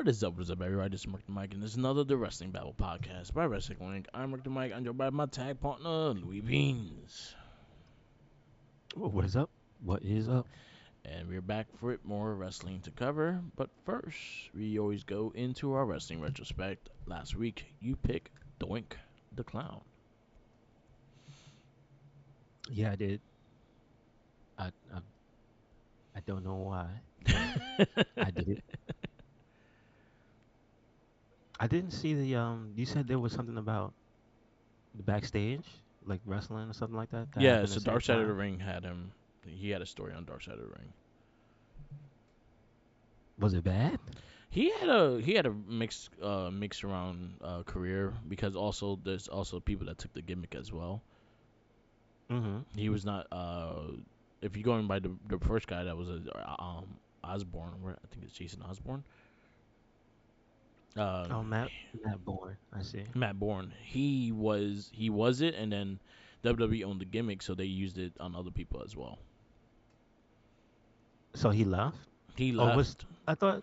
What is up, everybody? This is Mark the Mike, and this is another The Wrestling Babble podcast by Wrestling Link. I'm Mark the Mike. I'm joined by my tag partner, Louis Beans. What is up? What is up? And we're back for it, more wrestling to cover. But first, we always go into our wrestling retrospect. Last week, you pick Doink the Clown. Yeah, I did. I I don't know why, but I did it. I didn't see the You said there was something about the backstage, like wrestling or something like that, that Yeah, happened so at the same Dark Side of the time. Ring had him. He had a story on Dark Side of the Ring. Was it bad? He had a mixed around career because also there's also people that took the gimmick as well. Mm-hmm. He was not. If you're going by the first guy that was Osborne, where I think it's Jason Osborne. Um, Oh, Matt Bourne. I see. Matt Bourne. He was it, and then WWE owned the gimmick, so they used it on other people as well. So he left. He Or was left. I thought?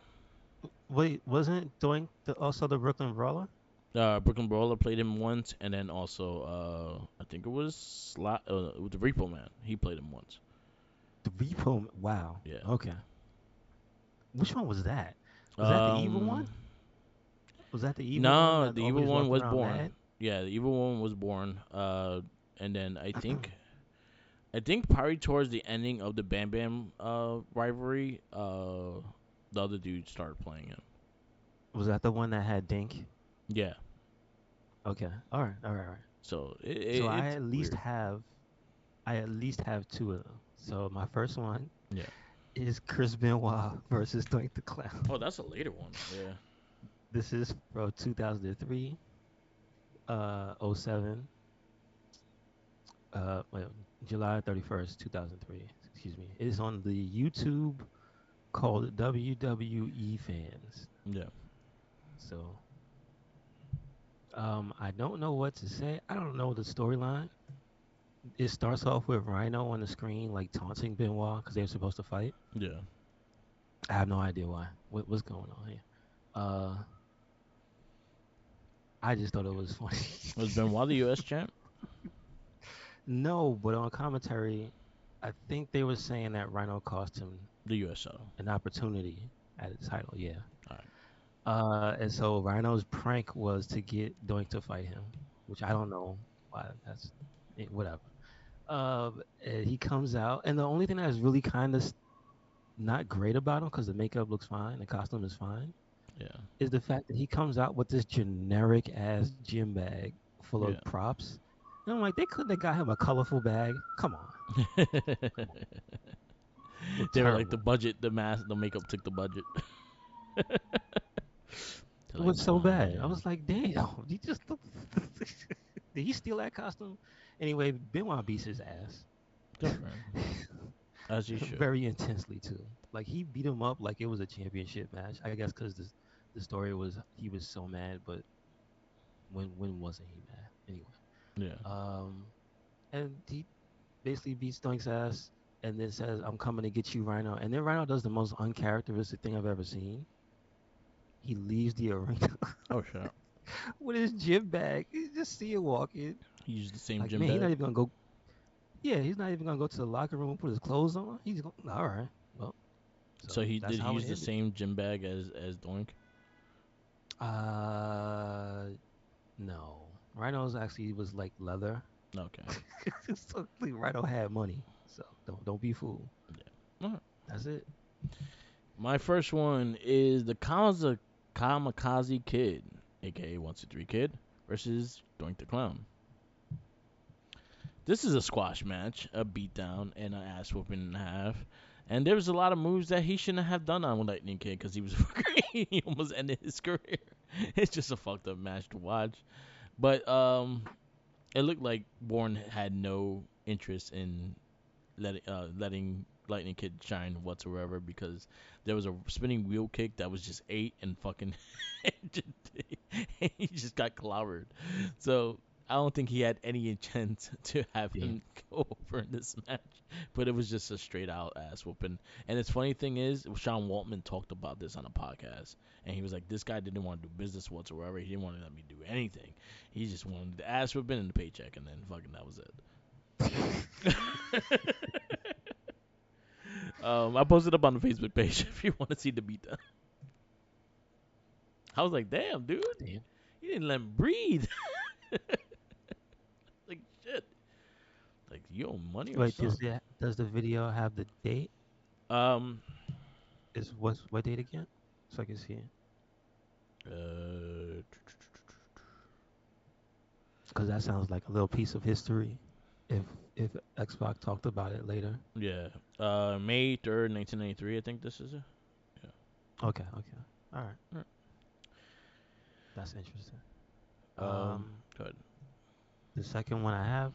Wait, wasn't doing also the Brooklyn Brawler? Brooklyn Brawler played him once, and then also I think it was the Repo Man. He played him once. The Repo. Wow. Yeah. Okay. Which one was that? Was that the evil Um. one? Was that the evil one No, that the evil always one walked was around born. mad? Yeah, the evil one was born. And then I think probably towards the ending of the Bam Bam rivalry, the other dude started playing him. Was that the one that had Dink? Yeah. Okay. All right. So So it's weird. I at least have two of them. So my first one Yeah. is Chris Benoit versus Doink the Clown. Oh, that's a later one. Yeah. This is from 2003, '07, well, July 31st, 2003. Excuse me. It is on the YouTube called WWE Fans. Yeah. So, I don't know what to say. I don't know the storyline. It starts off with Rhino on the screen, like taunting Benoit because they're supposed to fight. Yeah. I have no idea why. What's going on here? Uh, I just thought it was funny. Was Benoit the U.S. champ? No, but on commentary, I think they were saying that Rhino cost him The U.S. title. an opportunity at the title. Yeah. All right. And so Rhino's prank was to get Doink to fight him, which I don't know why. That's whatever. And he comes out, and the only thing that is really kind of not great about him, because the makeup looks fine, the costume is fine, Yeah. is the fact that he comes out with this generic ass gym bag full of Yeah. props. And I'm like, they couldn't have got him a colorful bag. Come on, come on. Look They were like the terrible. budget, the makeup took the budget. They're It like, was so nah, bad. I man. was like, damn, he just did he steal that costume? Anyway, Benoit beats his ass. Good for him. As you should. Very intensely too. Like he beat him up like it was a championship match. I guess because the story was he was so mad, but when wasn't he mad? Anyway, Yeah. um, and he basically beats Doink's ass and then says, "I'm coming to get you, Rhino." And then Rhino does the most uncharacteristic thing I've ever seen. He leaves the arena Oh, shit. with his gym bag. You just see him walking. He used the same Like gym man, he's not bag. even gonna go. Yeah, he's not even gonna go to the locker room and put his clothes on. He's going. All right. Well, So so he that's did he how it use the ended. same gym bag as Doink? Uh, no. Rhino's actually was like leather. Okay. So like, Rhino had money. So don't be fooled. Yeah. Alright. That's it. My first one is the Kamikaze Kid, aka 123 Kid, versus Doink the Clown. This is a squash match, a beatdown, and an ass whooping and a half. And there was a lot of moves that he shouldn't have done on Lightning Kid because he was he almost ended his career. It's just a fucked up match to watch. But it looked like Bourne had no interest in letting Lightning Kid shine whatsoever because there was a spinning wheel kick that was just 8 and fucking he just got clobbered. So I don't think he had any intent to have Yeah. him go over in this match, but it was just a straight out ass whooping. And its funny thing is, Sean Waltman talked about this on a podcast, and he was like, "This guy didn't want to do business whatsoever. He didn't want to let me do anything. He just wanted the ass whooping and the paycheck, and then fucking that was it." I posted up on the Facebook page if you want to see the beatdown. I was like, "Damn, dude, Damn. you didn't let him breathe." Like shit. Like you owe money or Wait, something. does the video have the date? Um, Is what date again? So I can see it. uh, Because that sounds like a little piece of history. If if Xbox talked about it later. yeah. May 3rd, 1993. I think this is it. Yeah. Okay, okay. All right. Alright. That's interesting. Um, Um, good. the second one I have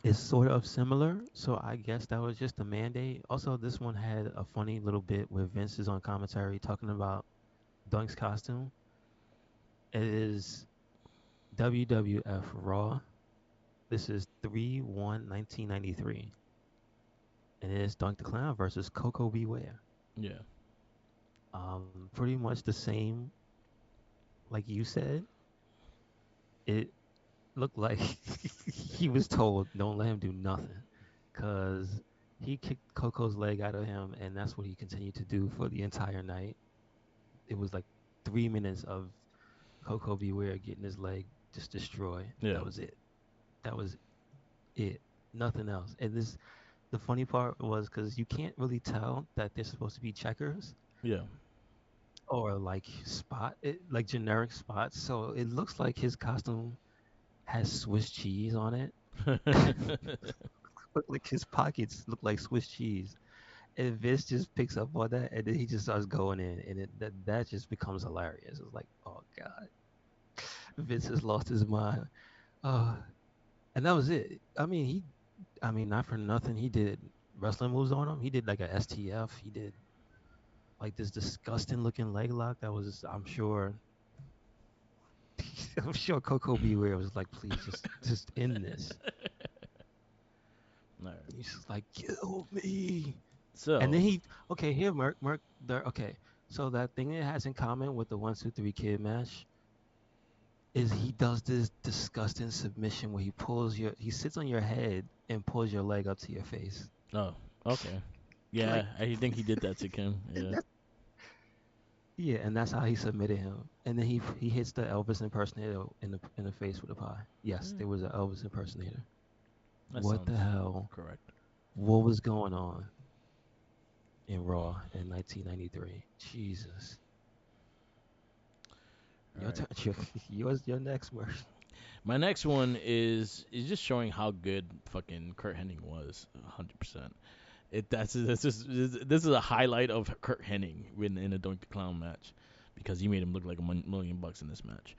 is sort of similar, so I guess that was just a mandate. Also, this one had a funny little bit where Vince is on commentary talking about Dunk's costume. It is WWF Raw. This is 3/1/1993, and it is Dunk the Clown versus Coco Beware. Yeah. Pretty much the same, like you said. It looked like he was told, "Don't let him do nothing," because he kicked Coco's leg out of him, and that's what he continued to do for the entire night. It was like 3 minutes of Coco Beware getting his leg just destroyed. Yeah. That was it. That was it. Nothing else. And the funny part was because you can't really tell that they're supposed to be checkers Yeah. or like like generic spots. So it looks like his costume has Swiss cheese on it. Look like his pockets look like Swiss cheese. And Vince just picks up on that, and then he just starts going in, and that just becomes hilarious. It's like, oh god, Vince has lost his mind. Uh, and that was it. I mean, not for nothing, he did wrestling moves on him. He did like a STF. He did like this disgusting looking leg lock. That was, I'm sure, I'm sure Coco Beware was like, please just end this. Alright. He's just like, kill me. And then So, okay, here, Merc, there, okay. So that thing it has in common with the 1, 2, 3 kid match is he does this disgusting submission where he sits on your head and pulls your leg up to your face. oh, okay. Like, Yeah, I think he did that to Kim. and Yeah. yeah, and that's how he submitted him. And then he hits the Elvis impersonator in the face with a pie. Yes, Mm, there was an Elvis impersonator. that What the sounds hell? correct. What was going on in Raw in 1993? Jesus. All Your right. turn. Your next word. My next one is just showing how good fucking Kurt Hennig was. 100%. This is a highlight of Kurt Hennig in a Doink the Clown match because he made him look like a million bucks in this match.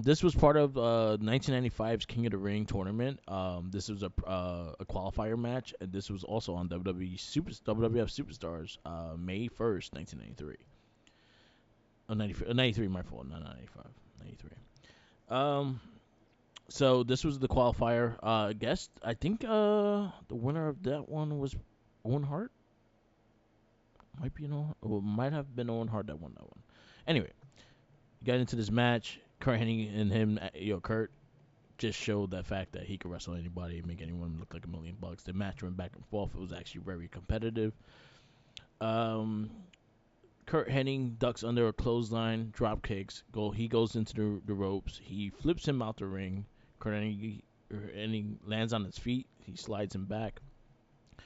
This was part of 1995's King of the Ring tournament. This was a qualifier match, and this was also on WWF Superstars, May 1st, 1993. Oh, 93, my fault, not 95, 93. Um, so this was the qualifier. I think the winner of that one was Owen Hart. Might be might have been Owen Hart that won that one. Anyway, got into this match. Kurt Hennig and him, Kurt just showed that fact that he could wrestle anybody, make anyone look like $1 million. The match went back and forth. It was actually very competitive. Um, Kurt Hennig ducks under a clothesline, drop kicks. He goes into the ropes. He flips him out the ring. Kurt Hennig lands on his feet. He slides him back.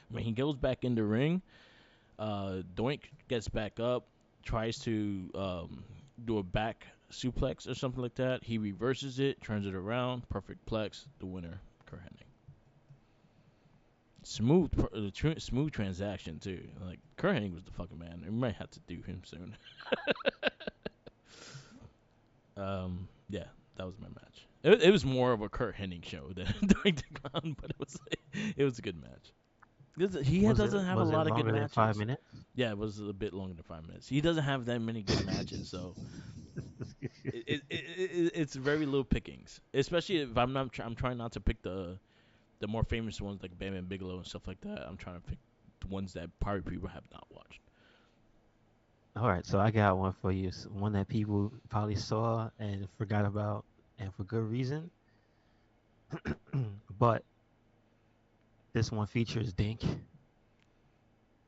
When he goes back in the ring, Doink gets back up, tries to do a back suplex or something like that. He reverses it, turns it around, perfect plex. The winner, Kurt Hennig. Smooth transaction too. Like Kurt Hennig was the fucking man. We might have to do him soon. Yeah, that was my match. It was more of a Kurt Hennig show than Doink the Clown, but it was a good match. Doesn't have a Was it lot of good longer than five matches. minutes? Yeah, it was a bit longer than 5 minutes. He doesn't have that many good matches, so It's very little pickings, especially if I'm not. I'm trying not to pick the more famous ones like Bam and Bigelow and stuff like that. I'm trying to pick the ones that probably people have not watched. All right, so I got one for you. One that people probably saw and forgot about, and for good reason. But this one features Dink.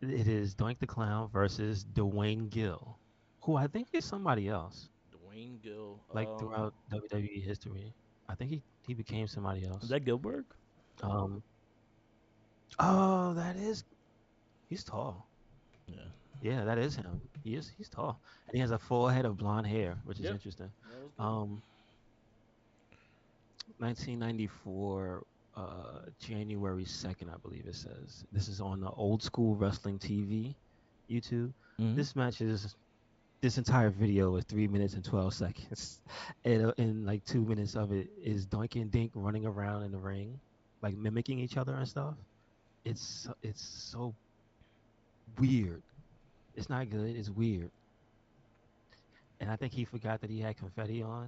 It is Doink the Clown versus Dwayne Gill, who I think is somebody else, Dwayne Gill. like throughout WWE history. I think he became somebody Is else. that Gilbert? Um, oh, that is he's tall. Yeah. Yeah, that is him. He's tall, and he has a full head of blonde hair, which is Yep. interesting. That was good. Um, 1994, January 2nd, I believe it says. This is on the Old School Wrestling TV, YouTube. Mm-hmm. This match is this entire video is 3 minutes and 12 seconds, and like 2 minutes of it is Doink and Dink running around in the ring, like mimicking each other and stuff. It's so weird. It's not good. It's weird, and I think he forgot that he had confetti on,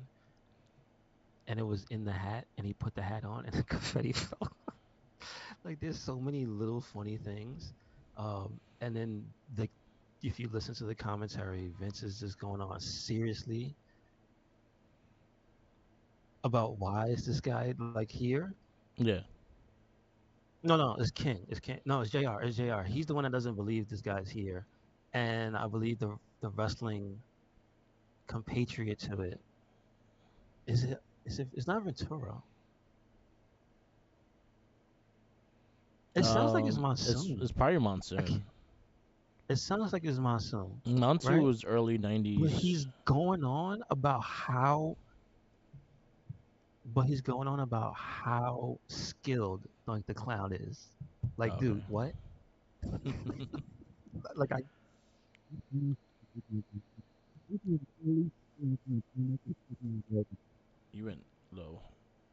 and it was in the hat, and he put the hat on, and the confetti fell. Like there's so many little funny things, and then the if you listen to the commentary, Vince is just going on seriously about why is this guy like here. Yeah. No, it's King. It's King. No, it's Jr. It's Jr. He's the one that doesn't believe this guy's here, and I believe the wrestling compatriot to it is it. It's not Ventura. It sounds like it's It's Monsoon. probably I can't, Monsoon. it sounds like it's Monsoon, Monsoon right? was early But '90s. he's going on about how but he's going on about how skilled like the clown is. Like, Okay. dude, what? Like I You went low.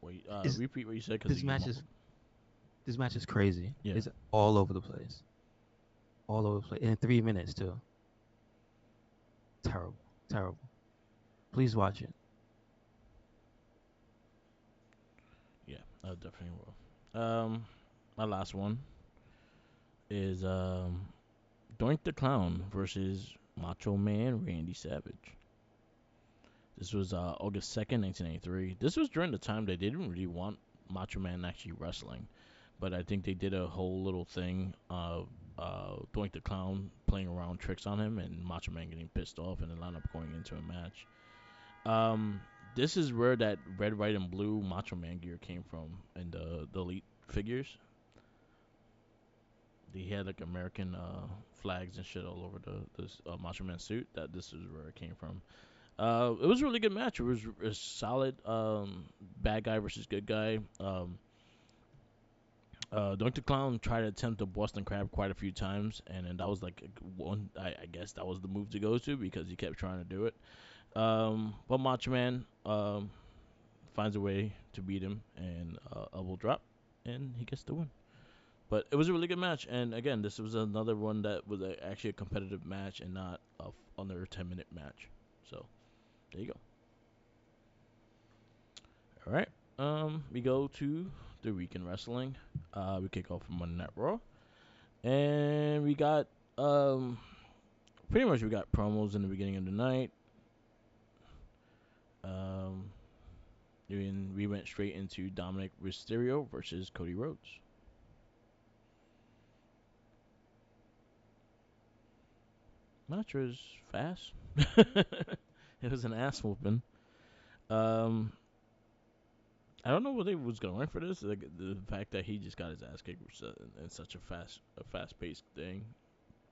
Wait. is Repeat what you said because this you match is this match is crazy. Yeah. It's all over the place. All over the place. In 3 minutes too. Terrible. Terrible. Please watch it. Yeah. I definitely will. My last one is Doink the Clown versus Macho Man Randy Savage. This was August 2nd, 1993. This was during the time they didn't really want Macho Man actually wrestling, but I think they did a whole little thing of Doink the Clown playing around tricks on him and Macho Man getting pissed off and then wound up going into a match. Um, this is where that red, white, and blue Macho Man gear came from in the elite figures. He had like American flags and shit all over the Macho Man suit. That this is where it came from. It was a really good match. It was a solid bad guy versus good guy. Dr. Clown tried to attempt the Boston Crab quite a few times, and then that was like one. I guess that was the move to go to because he kept trying to do it. But Macho Man finds a way to beat him and elbow drop, and he gets the win. But it was a really good match, and again, this was another one that was actually a competitive match and not a under a 10-minute match. So there you go. All right. We go to the week in wrestling. We kick off from Monday Night Raw, and we got pretty much we got promos in the beginning of the night. Um, and we went straight into Dominic Mysterio versus Cody Rhodes. Match was fast. It was an ass whooping. Um, I don't know what they was going for this. Like the fact that he just got his ass kicked was, in such a fast paced thing,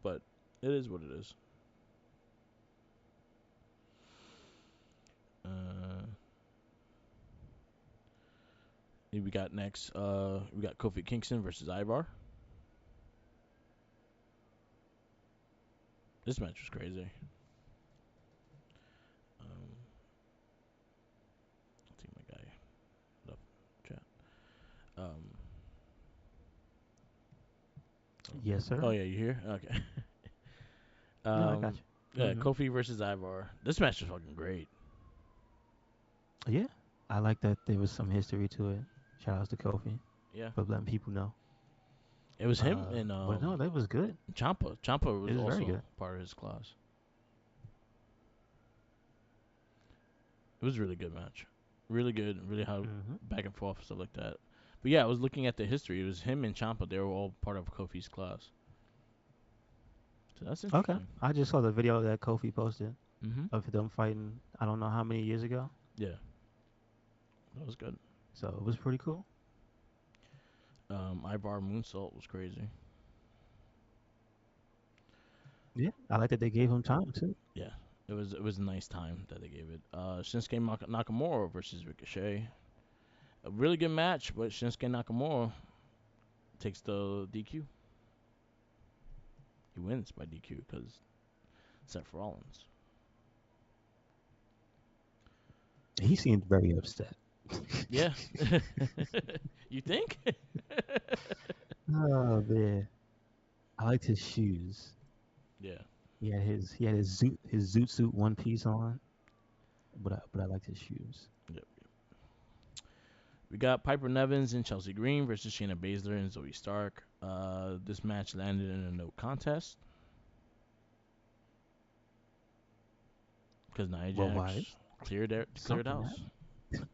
but it is what it is. Uh, we got next. We got Kofi Kingston versus Ivar. This match was crazy. I think my guy left chat. Um, Yes, oh sir. yeah, you here? Okay. Yeah, I got um, you. yeah, Mm-hmm. Kofi versus Ivar. This match was fucking great. Yeah, I like that there was some history to it. Shout outs to Kofi Yeah, for letting people know. it was him and But no, that was good. Champa. Champa It was was very also good. part of his class. It was a really good match, really good, really how Hmm. back and forth stuff like that. But yeah, I was looking at the history. It was him and Champa. They were all part of Kofi's class. So that's Okay, interesting. I just saw the video that Kofi posted Mhm. of them fighting. I don't know how many years ago, Yeah, that was good. so it was pretty cool. Ivar moonsault was crazy. Yeah, I like that they gave him time too. Yeah, it was a nice time that they gave it. Shinsuke Nakamura versus Ricochet. A really good match, but Shinsuke Nakamura takes the DQ. He wins by DQ because Seth Rollins. He seemed very upset. Yeah. You think? Oh man, I liked his shoes. Yeah. He had his zoot suit one piece on, but I liked his shoes. Yep. We got Piper Nevins and Chelsea Green versus Shayna Baszler and Zoe Stark. This match landed in a no contest because Nia Well, why? Jax cleared Something house. happened.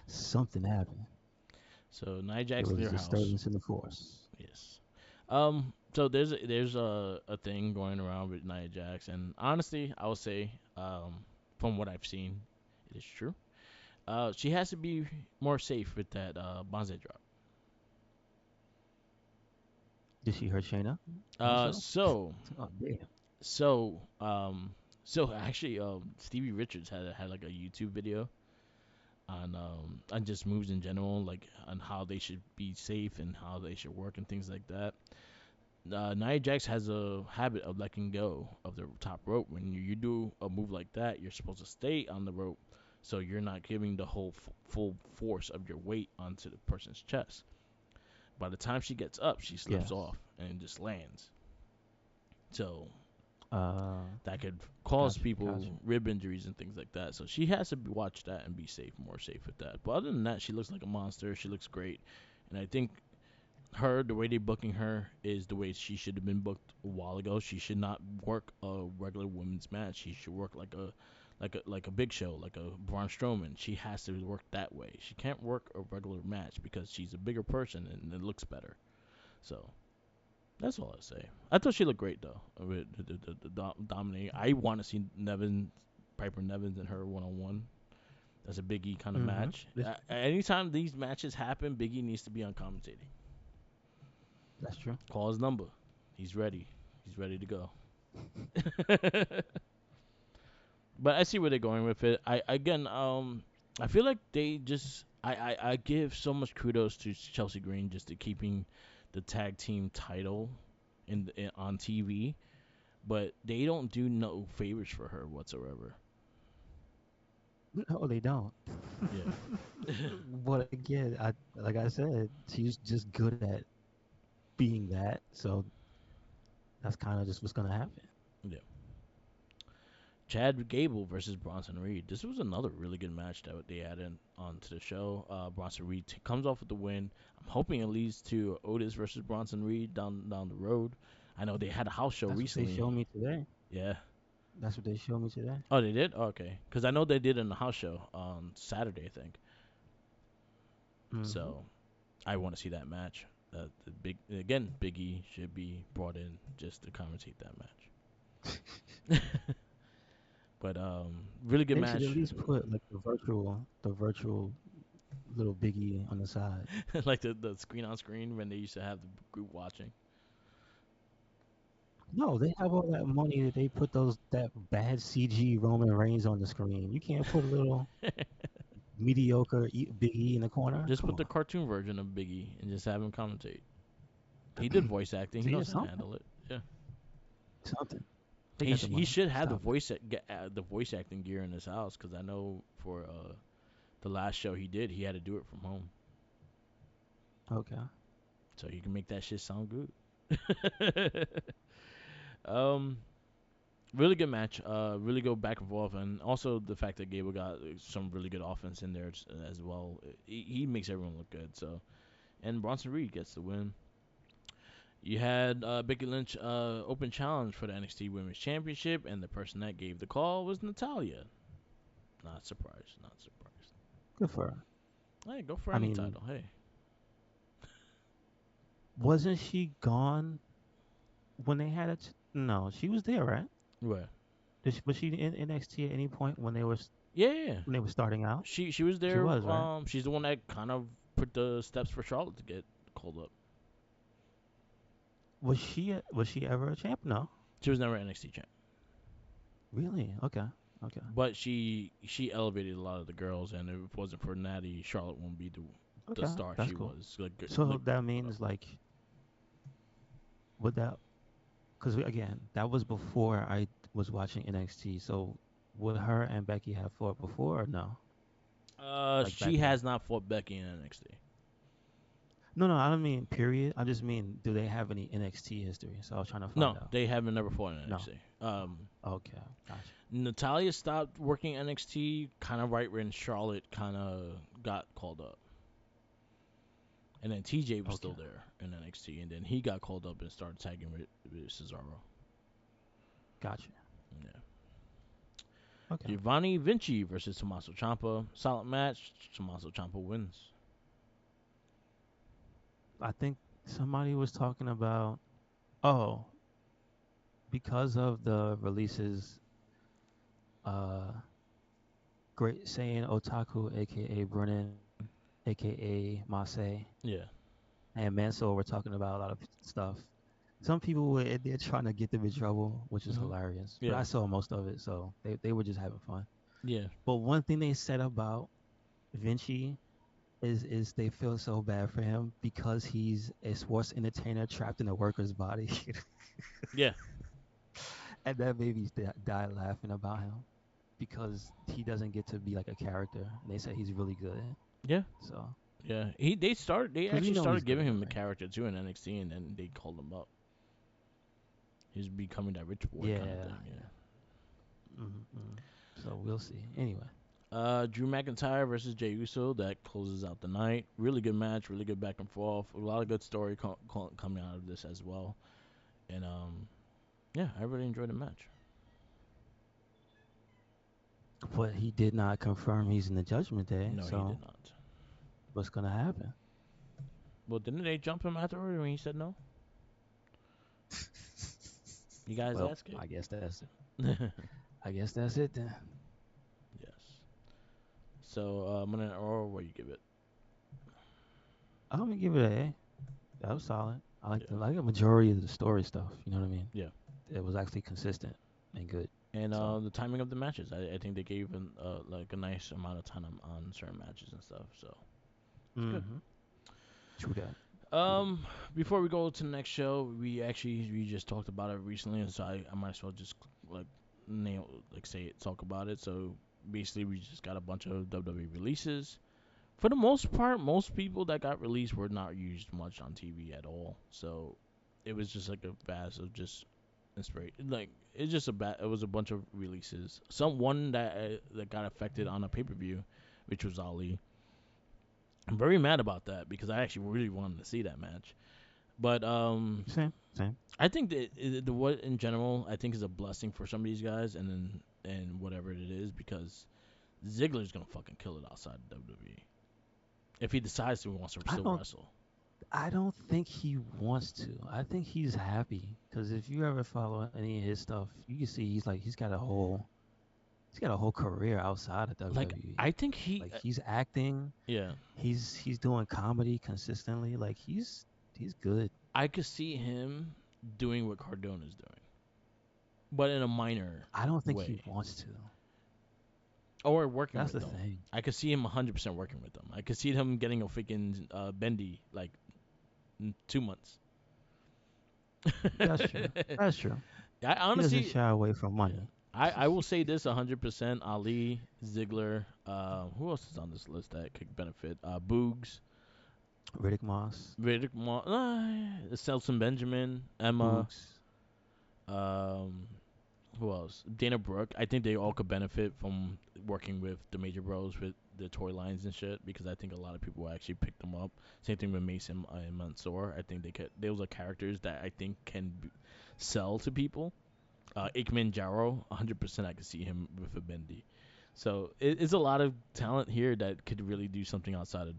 Something happened. So Nia There Jax was cleared house. disturbance in the force. Yes. So there's a thing going around with Nia Jax, and honestly, I will say, from what I've seen, it is true. She has to be more safe with that Bonze drop. Did she hurt Shayna Uh, also? so Oh damn. so so actually, Stevie Richards had like a YouTube video on just moves in general, like on how they should be safe and how they should work and things like that. Nia Jax has a habit of letting go of the top rope. When you do a move like that, you're supposed to stay on the rope, so you're not giving the whole full force of your weight onto the person's chest. By the time she gets up, she slips Yes. off and just lands. So Uh, that could cause gotcha, gotcha. people rib injuries and things like that. So she has to watch that and be safe, more safe with that. But other than that, she looks like a monster. She looks great, and I think the way they booking her is the way she should have been booked a while ago. She should not work a regular women's match. She should work like a big show, like a Braun Strowman. She has to work that way. She can't work a regular match because she's a bigger person and it looks better. So that's all I say. I thought she looked great though. With the dominating. I want to see Piper Nevins and her 1-on-1. That's a Big E kind of Mm-hmm. match. Anytime these matches happen, Big E needs to be on commentating. That's true. Call his number. He's ready. He's ready to go. But I see where they're going with it. I feel like they just I give so much kudos to Chelsea Green just to keeping the tag team title on TV, but they don't do no favors for her whatsoever. No, they don't. Yeah, But again, I like I said, she's just good at being that. So that's kind of just what's gonna happen. yeah. Chad Gable versus Bronson Reed. This was another really good match that they added onto the show. Bronson Reed comes off with the win. I'm hoping it leads to Otis versus Bronson Reed down the road. I know they had a house show That's what they recently. showed me today. Yeah. That's what they showed me today. Oh, they did. Oh, okay. Because I know they did in the house show on Saturday, I think. Mm-hmm. So I want to see that match. The Big E should be brought in just to commentate that match. But really good They should at match. least put like the virtual little biggie on the side. Like the screen on screen when they used to have the group watching. No, they have all that money that they put that bad CG Roman Reigns on the screen. You can't put a little mediocre Big E in the corner. Just Come put the on, cartoon version of Biggie and just have him commentate. He did voice acting. He see, knows it's how to something, handle it. Yeah. something. They He got the he money. should have Stop it. the voice acting gear in his house because I know for the last show he did, he had to do it from home, Okay. so he can make that shit sound good. um, Really good match. Really go back and forth, and also the fact that Gable got some really good offense in there as well. He makes everyone look good. So, and Bronson Reed gets the win. You had Becky Lynch open challenge for the NXT Women's Championship, and the person that gave the call was Natalia. Not surprised. Not surprised. Good for her. Hey, go for I any mean, title. Hey, wasn't she gone when they had it? No, she was there, right? where? Was she in NXT at any point when Yeah, yeah, yeah. when they were starting out? She was She there. was, right? She's the one that kind of put the steps for Charlotte to get called up. Was she ever a champ? No. She was never NXT champ, Really? Okay. Okay. but she elevated a lot of the girls, and if it wasn't for Natty, Charlotte wouldn't be the Okay. star That's she cool. was. Like, So like that means like would that because again that was before I was watching NXT. So would her and Becky have fought before or no? Like she back then? has not fought Becky in NXT. No, no, I don't mean period. I just mean do they have any NXT history? So I was trying to find No, out. they haven't never fought in No. NXT. Okay. Gotcha. Natalia stopped working NXT kind of right when Charlotte kind of got called up. And then TJ was still Okay. there in NXT, and then he got called up and started tagging with Cesaro. Gotcha. Yeah. Okay. Giovanni Vinci versus Tommaso Ciampa. Solid match. Tommaso Ciampa wins. I think somebody was talking about oh because of the releases uh great saying otaku aka Brennan aka Masay Yeah. and Mansoor were talking about a lot of stuff. Some people were in there trying to get them in trouble, which is Hmm. hilarious. But Yeah. I saw most of it, so they were just having fun. Yeah. But one thing they said about Vinci is they feel so bad for him because he's a sports entertainer trapped in a worker's body. Yeah. And that made me die laughing about him because he doesn't get to be like a character. And they said he's really good. Yeah. So, Yeah. They because we actually know he's started giving good, him a right? character too in NXT, and then they called him up. He's becoming that rich boy kind of Yeah, thing. Yeah. yeah. So we'll see. Anyway, Drew McIntyre versus Jey Uso, that closes out the night. Really good match, really good back and forth. A lot of good story coming out of this as well. And yeah, I really enjoyed the match. but he did not confirm he's in the Judgment Day. No, he did So not. what's gonna happen? Well, didn't they jump him afterward when he said no? You guys Well, ask it. I guess that's it. Yes. I guess that's it then. So I'm gonna or what you give it? I'm gonna give it an A. That was solid. Yeah. I like the majority of the story stuff. You know what I mean? Yeah. It was actually consistent and good. And So, the timing of the matches, I think they gave like a nice amount of time on certain matches and stuff. So it's good. mm-hmm. True that. True that. Um, Before we go to the next show, we just talked about it recently, and so I might as well just like talk about it. So basically, we just got a bunch of WWE releases. For the most part, most people that got released were not used much on TV at all. So it was just like a vast of just inspiration. Like it's just it was a bunch of releases. Some one that got affected on a pay per view, which was Ali. I'm very mad about that because I actually really wanted to see that match. But Same. Same. I think that the what in general I think is a blessing for some of these guys, and whatever it is because Ziggler's gonna fucking kill it outside of WWE if he decides to wants to I still don't. wrestle. I don't think he wants to. I think he's happy because if you ever follow any of his stuff, you can see he's got a whole career outside of Like WWE. I think he, Like he's acting, yeah, he's doing comedy consistently. Like he's good. I could see him doing what Cardone is doing, but in a minor I don't think he way, wants to. or working That's with the them. thing. I could see him 100% working with them. I could see him getting a freaking bendy like in 2 months. That's true. That's true. I He doesn't honestly, shy away from yeah. money. I will say this 100%. Ali, Ziggler, who else is on this list that could benefit? Boogs, Riddick Moss, Riddick, Selson Benjamin, Emma, Boogs. um, Who else? Dana Brooke. I think they all could benefit from working with the major bros with the toy lines and shit because I think a lot of people will actually pick them up. Same thing with Mason and Mansoor. I think they could. Those are characters that I think can sell to people. Ikman Jaro, 100%. I could see him with a Bendy. So it's a lot of talent here that could really do something outside of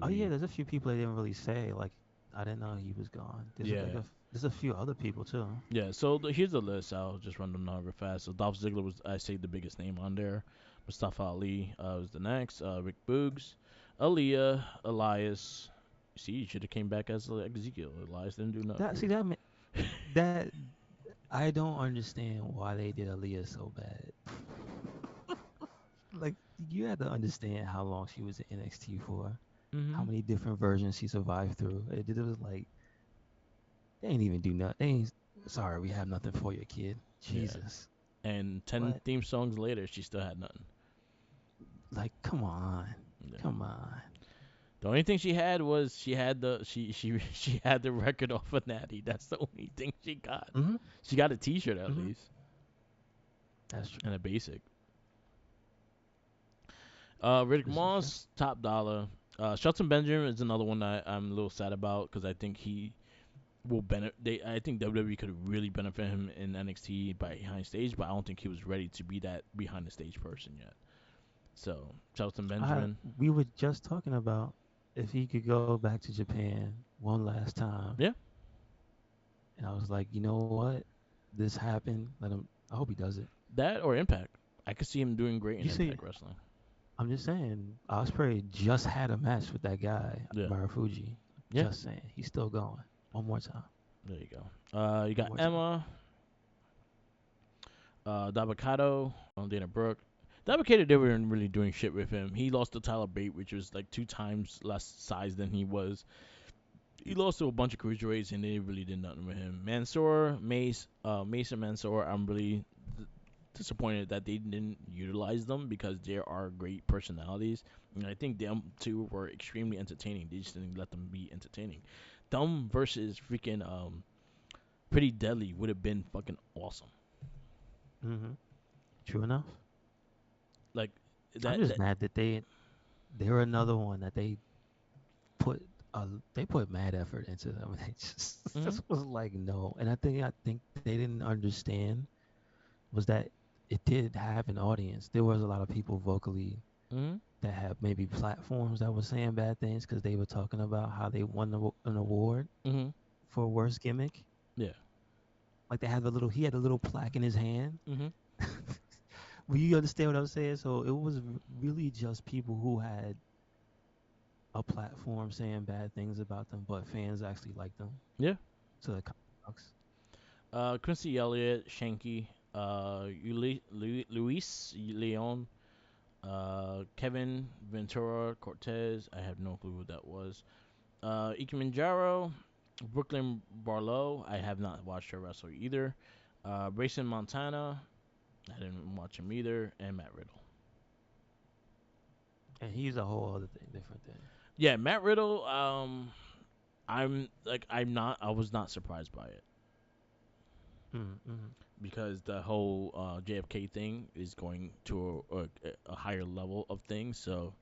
Oh yeah, WWE. there's a few people they didn't really say. Like I didn't know he was gone. Yeah. There's a few other people too. Yeah, so here's the list. I'll just run them down real fast. So Dolph Ziggler was, I say, the biggest name on there. Mustafa Ali was the next. Rick Boogs, Aaliyah, Elias. See, you should have came back as Ezekiel. Elias didn't do nothing That for see you. that that I don't understand why they did Aaliyah so bad. Like you had to understand how long she was in NXT for, how Mhm. many different versions she survived through. It was like they ain't even do nothing. They ain't sorry, we have nothing for you, kid. Yeah. Jesus. And 10 What? theme songs later, she still had nothing. Like, come on. Yeah. Come on. The only thing she had was she had the record off of Natty. That's the only thing she got. Mm-hmm. She got a T-shirt at Mm-hmm. least That's true. and a basic. Riddick This is true. Moss, top dollar. Shelton Benjamin is another one that I'm a little sad about because I think he will benefit. I think WWE could really benefit him in NXT by behind stage, but I don't think he was ready to be that behind the stage person yet. So Shelton I Benjamin, we were just talking about if he could go back to Japan one last time. yeah, And I was like, you know what? This happened. Let him I hope he does it. that or Impact. I could see him doing great in You see, Impact Wrestling. I'm just saying, Osprey just had a match with that guy, Yeah, Marufuji. yeah. Just saying. He's still going. One more time. There you go. You One got more time. Emma, Dabakato, Dana Brooke. Dabakato, they weren't really doing shit with him. He lost to Tyler Bate, which was like 2 times less size than he was. He lost to a bunch of cruiserweights, and they really did nothing with him. Mansoor, Mason Mansoor, I'm really disappointed that they didn't utilize them because there are great personalities, and I think them two were extremely entertaining. They just didn't let them be entertaining. Them versus freaking Pretty Deadly would have been fucking awesome. Mm-hmm. True enough. Like I'm that just that mad that they were another one that put they put mad effort into them. They mhm just was like no. And I think they didn't understand was that it did have an audience. There was a lot of people vocally mhm that have maybe platforms that were saying bad things because they were talking about how they won an award mhm for worst gimmick. yeah Like he had a little plaque in his hand. mhm Will you understand what I'm saying? So it was really just people who had a platform saying bad things about them, but fans actually liked them. yeah. So that kind of sucks. Quincy Elliott, Shanky, Luis Leon, Kevin Ventura Cortez. I have no clue who that was. Ike Manjaro, Brooklyn Barlow. I have not watched her wrestle either. Brayson Montana. I didn't watch him either. And Matt Riddle. And he's a whole other thing, different thing. Yeah, Matt Riddle. I was not surprised by it Mm-hmm. because the whole JFK thing is going to a higher level of things. So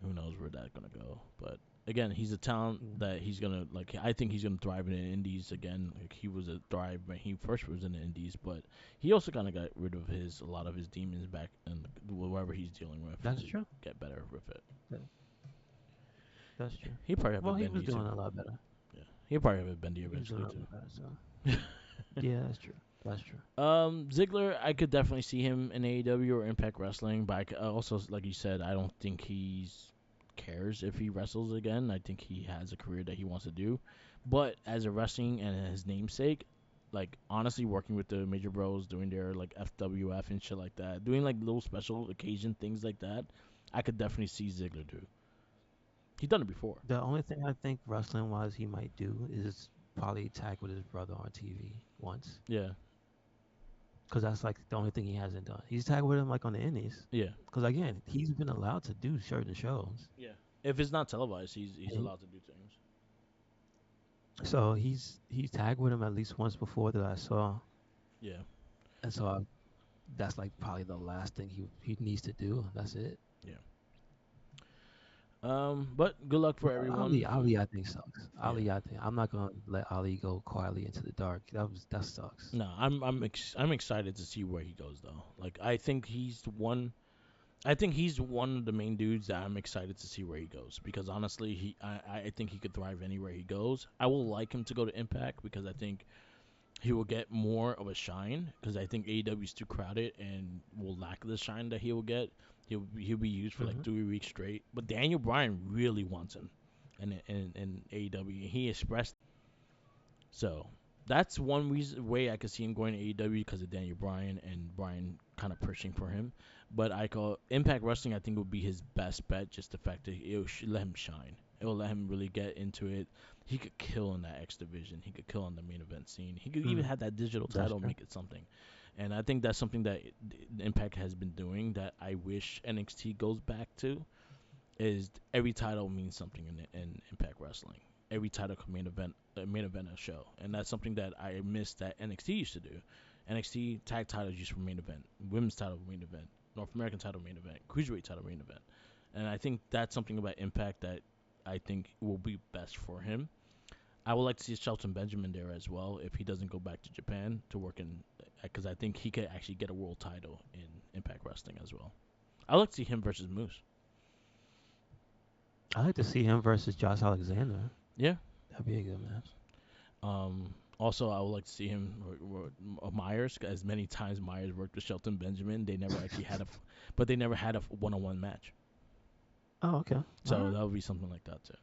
who knows where that's gonna go? But again, he's a talent Mm. that he's gonna like. I think he's gonna thrive in the Indies again. Like he was a thrive when he first was in the Indies, but he also kind of got rid of his a lot of his demons back and whatever he's dealing with That's to true. get better with it. That, that's true. He probably have a Well, he was bendy doing too. a lot better. Yeah, he'll probably have a bendy He was doing eventually a too. lot better. So yeah, that's true. That's true. Ziggler, I could definitely see him in AEW or Impact Wrestling, but also, like you said, I don't think he's cares if he wrestles again. I think he has a career that he wants to do, but as a wrestling and his namesake, like honestly, working with the Major Bros, doing their like FWF and shit like that, doing like little special occasion things like that, I could definitely see Ziggler do. He's done it before. The only thing I think wrestling wise he might do is probably tag with his brother on TV once. Yeah, Because that's like the only thing he hasn't done. He's tagged with him like on the Indies. yeah, Because again, he's been allowed to do certain shows. yeah. If it's not televised, he's And allowed to do things. so he's tagged with him at least once before that I saw. Yeah. and so that's like probably the last thing he needs to do. That's it. Yeah. But good luck for But everyone. Ali, I think sucks. Yeah. Ali, I think I'm not gonna let Ali go quietly into the dark. That sucks. No, I'm excited to see where he goes though. Like I think he's the one. I think he's one of the main dudes that I'm excited to see where he goes because honestly, I think he could thrive anywhere he goes. I will like him to go to Impact because I think he will get more of a shine because I think AEW is too crowded and will lack the shine that he will get. He'll be used for like Hmm. 3 weeks straight. But Daniel Bryan really wants him, in AEW. He expressed so. That's one reason way I could see him going to AEW because of Daniel Bryan and Bryan kind of pushing for him. But I call Impact Wrestling. I think would be his best bet. Just the fact that it should let him shine. It will let him really get into it. He could kill in that X division. He could kill on the main event scene. He could even Hmm. have that digital That's title true. make it something. And I think that's something that Impact has been doing that I wish NXT goes back to is every title means something in Impact Wrestling. Every title can main event a show, and that's something that I miss that NXT used to do. NXT tag titles used for main event, women's title main event, North American title main event, cruiserweight title main event, and I think that's something about Impact that I think will be best for him. I would like to see Shelton Benjamin there as well if he doesn't go back to Japan to work in, because I think he could actually get a world title in Impact Wrestling as well. I like to see him versus Moose. I like to see him versus Josh Alexander. Yeah, That'd be a good match. Also, I would like to see him Myers. As many times Myers worked with Shelton Benjamin, they never actually had but they never had a one-on-one match. Oh, okay. All So right. that would be something like that too.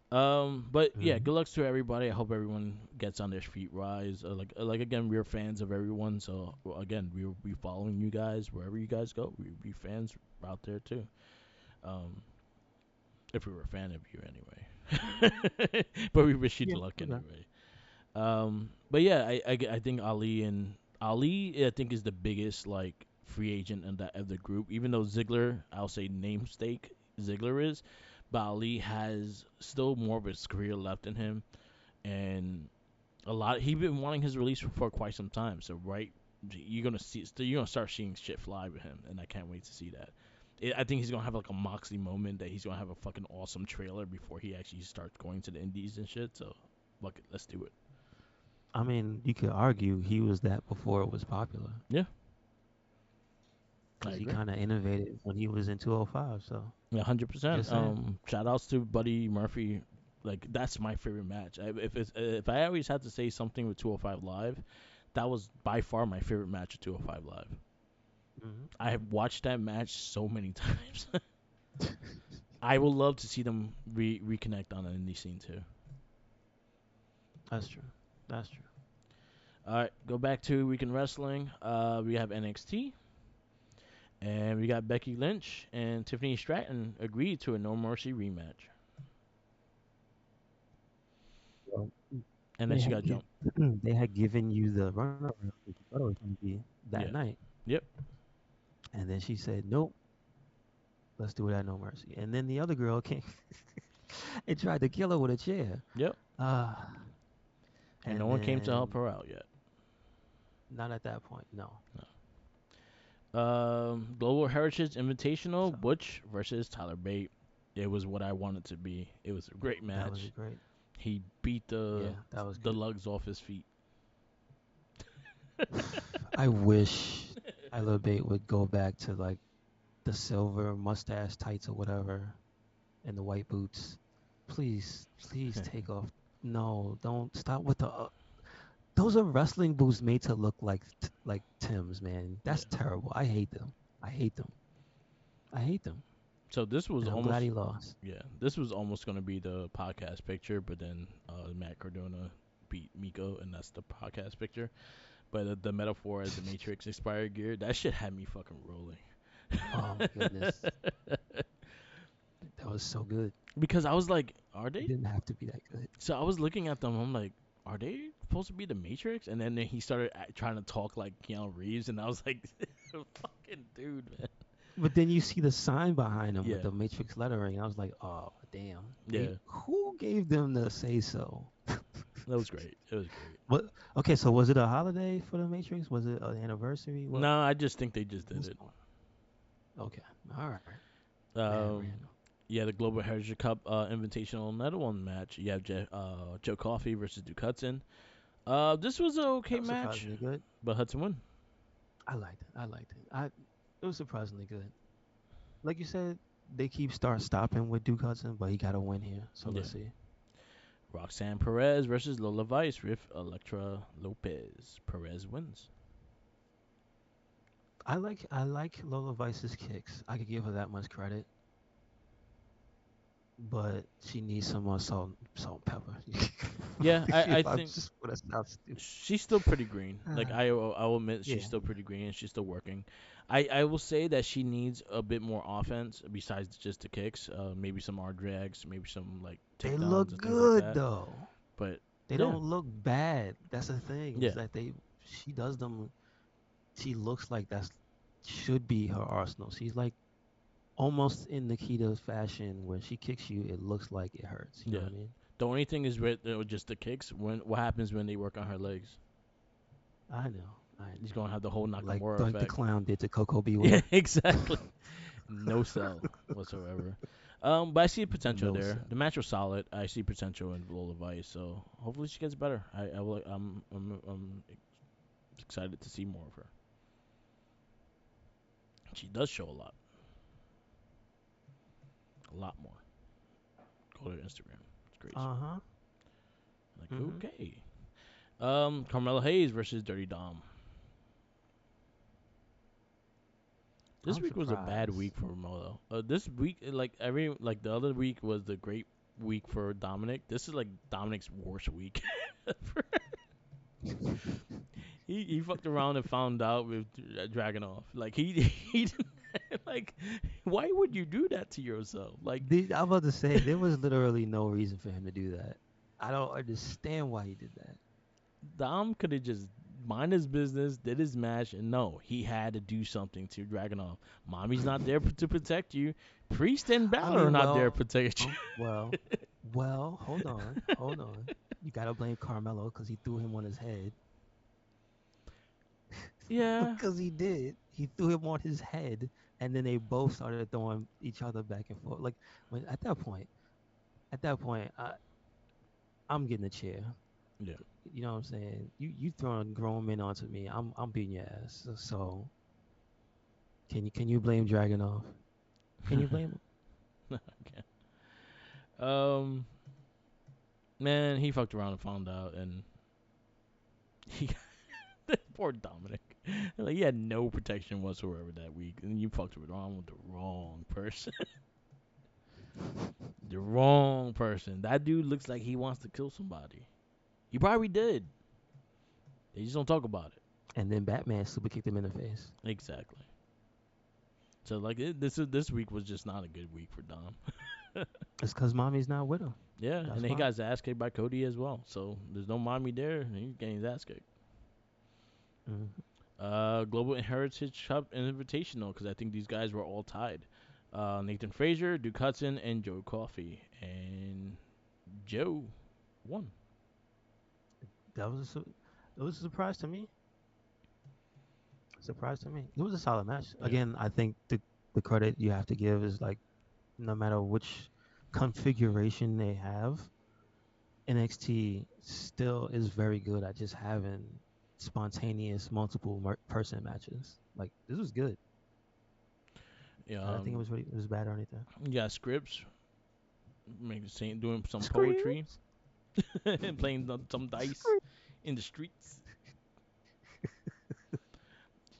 But yeah, Mm-hmm. good luck to everybody. I hope everyone gets on their feet, rise. Like again, we're fans of everyone. So again, we'll be following you guys wherever you guys go. We be fans out there too. Um, if we were a fan of you anyway, but we wish you Yeah. luck Okay. anyway. But yeah, I think Ali I think is the biggest like free agent in that of the group. Even though Ziggler, I'll say namesake Ziggler is, but Ali has still more of his career left in him, and he's been wanting his release for quite some time. So right, you're gonna start seeing shit fly with him, and I can't wait to see that. I think he's gonna have like a Moxley moment that he's gonna have a fucking awesome trailer before he actually starts going to the indies and shit. So, fuck it, let's do it. I mean, you could argue he was that before it was popular Yeah, I because he agree. kind of innovated when he was in 205. So 100%. just saying. Shout outs to Buddy Murphy. Like that's my favorite match. If I always had to say something with 205 Live, that was by far my favorite match of 205 Live. Hmm. I have watched that match so many times. I would love to see them reconnect on an indie scene too. That's true. That's true. All right, go back to Weekend Wrestling. We have NXT, and we got Becky Lynch and Tiffany Stratton agreed to a No Mercy rematch, Well, and then they she had got jumped. they had given you the runaround because you thought it was going to be that Yeah. night, Yep. and then she said, "Nope, let's do it at No Mercy." And then the other girl came and tried to kill her with a chair. Yep. Ah, And no and one came to help then her out yet. not at that point. No. Global Heritage Invitational, So Butch versus Tyler Bate. It was what I wanted to be. It was a great that was a match. great. He beat Yeah, that was the good. lugs off his feet. I wish Tyler Bate would go back to like the silver mustache tights or whatever and the white boots. Please, please take off. No, don't stop with the. Those are wrestling boots made to look like like Tim's, man. Yeah. That's terrible. I hate them. I hate them. I hate them. So this was And I'm glad almost he lost. yeah, this was almost gonna be the podcast picture, but then Matt Cardona beat Miko, and that's the podcast picture. But the metaphor as the Matrix expired gear, that shit had me fucking rolling. Oh my goodness, that was so good. Because I was like, are It they? didn't have to be that good. So I was looking at them. I'm like, are they supposed to be the Matrix? And then he started trying to talk like Keanu Reeves, and I was like, fucking dude, man. But then you see the sign behind him with Yeah, the Matrix lettering. I was like, oh damn. They yeah. who gave them the say so? That was great. It was great. What? Okay, so was it a holiday for the Matrix? Was it an anniversary? What? No, I just think they just did What's it. going? Okay, all right, man, Um, random. yeah, the Global Heritage Cup Invitational another one match. You have Joe Coffey versus Duke Hudson. This was an okay That was match, surprisingly good. but Hudson won. I liked it. I liked it. It was surprisingly good. Like you said, they keep start stopping with Duke Hudson, but he got to win here. So Yeah. let's see. Roxanne Perez versus Lola Vice with Electra Lopez. Perez wins. I like Lola Vice's kicks. I could give her that much credit, but she needs some more salt and pepper. Yeah, I I'm think just gonna sound stupid. she's still pretty green. Like I will admit she's Yeah, still pretty green and she's still working. I will say that she needs a bit more offense besides just the kicks. Maybe some R drags, maybe some like they takedowns look and things like good that. though. But They yeah, don't look bad. That's the thing is yeah, that she does them. She looks like that's should be her arsenal. She's like almost in Nikita fashion. When she kicks you, it looks like it hurts. You know yeah. what I mean? The only thing is with just the kicks. When what happens when they work on her legs? I know. I He's know. gonna have the whole Nakamura Like the effect. clown did to Coco Yeah, Beware. exactly. No sell whatsoever. But I see potential No there. sir. The match was solid. I see potential in Lola Vice, so hopefully she gets better. I will. I'm excited to see more of her. She does show a lot more. Go to her Instagram. It's crazy. Uh huh. Like Mhm. okay. Carmelo Hayes versus Dirty Dom. This I'm week was a bad surprised. week for Carmelo. This week, like the other week was the great week for Dominic. This is like Dominic's worst week. He fucked around and found out with Dragonov. Like he didn't, like why would you do that to yourself? Like I'm about to say there was literally no reason for him to do that. I don't understand why he did that. Dom could have just mind his business, did his match, and no, he had to do something to Dragonov. Mommy's not there to protect you. Priest and I Balor are mean, not there to protect you. well. Hold on. You gotta blame Carmelo because he threw him on his head. Yeah, Because he did. He threw him on his head, and then they both started throwing each other back and forth. Like when at that point, I'm getting a chair. yeah. You know what I'm saying? You throwing grown men onto me. I'm beating your ass. So can you blame Dragonov? Can you blame him? Okay. Um, man, he fucked around and found out, and he poor Dominic. Like he had no protection whatsoever that week, and you fucked around with the wrong person. The wrong person. That dude looks like he wants to kill somebody. He probably did. They just don't talk about it. And then Batman super kicked him in the face. Exactly. So like this week was just not a good week for Dom. It's because mommy's not with him. Yeah, and That's then he why. got his ass kicked by Cody as well. So there's no mommy there, and he's getting his ass kicked. Hmm. Global Heritage Cup Invitational because I think these guys were all tied. Nathan Frazier, Duke Hudson, and Joe Coffey, and Joe won. That was it was a surprise to me. Surprise to me. It was a solid match. Yeah, Again, I think the credit you have to give is like no matter which configuration they have, NXT still is very good at just having spontaneous multiple person matches. Like this was good. yeah. I don't think it was bad or anything. You got Scripps doing some poetry Screams, and playing some dice scream. in the streets.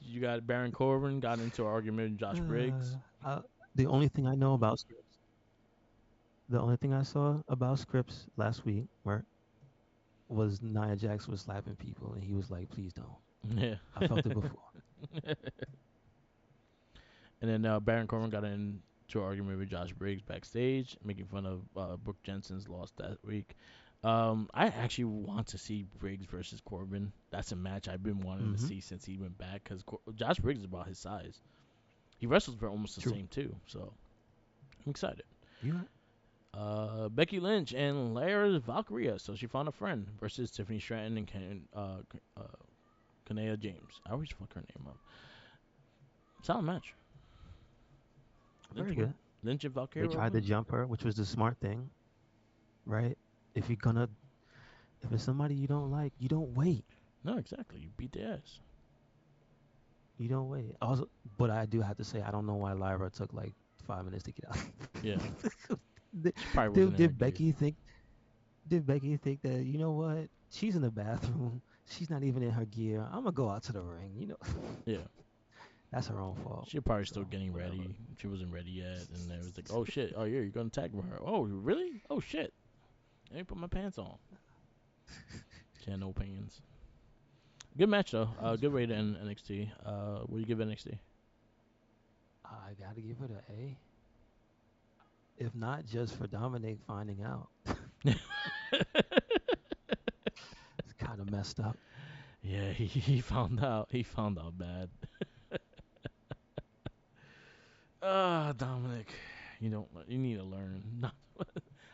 You got Baron Corbin got into an argument with Josh Briggs. The only thing I know about scripts, the only thing I saw about scripts last week, right, was Nia Jax was slapping people, and he was like, "Please don't." Yeah. I felt it before. And then Baron Corbin got into an argument with Josh Briggs backstage, making fun of Brooke Jensen's loss that week. I actually want to see Briggs versus Corbin. That's a match I've been wanting to Hmm. see since he went back because Josh Briggs is about his size. He wrestles for almost the True. same too, so I'm excited. You right. Becky Lynch and Lara Valkyria. So she found a friend versus Tiffany Stratton and Kanea James. I always fuck her name up. Solid match. Lynch Very won. good. Lynch and They Valkyria tried to won. jump her, which was the smart thing, right? If you're gonna, if it's somebody you don't like, you don't wait. No, exactly. You beat the ass. You don't wait. Also, but I do have to say, I don't know why Lyra took like 5 minutes to get out. Yeah, did, she probably wasn't did, in her did gear. Becky think? Did Becky think that you know what? She's in the bathroom. She's not even in her gear. I'm gonna go out to the ring. Yeah, That's her own fault. she probably still So getting whatever. ready. She wasn't ready yet, and it was like, oh shit, oh yeah, you're gonna tag with her. Oh really? Oh shit. I didn't put my pants on. She had no opinions. Good match though. That was Good way to pretty. end NXT. What do you give NXT? I gotta give it an A. If not just for Dominic finding out, it's kind of messed up. Yeah, he found out. He found out bad. Dominic, you don't. You need to learn.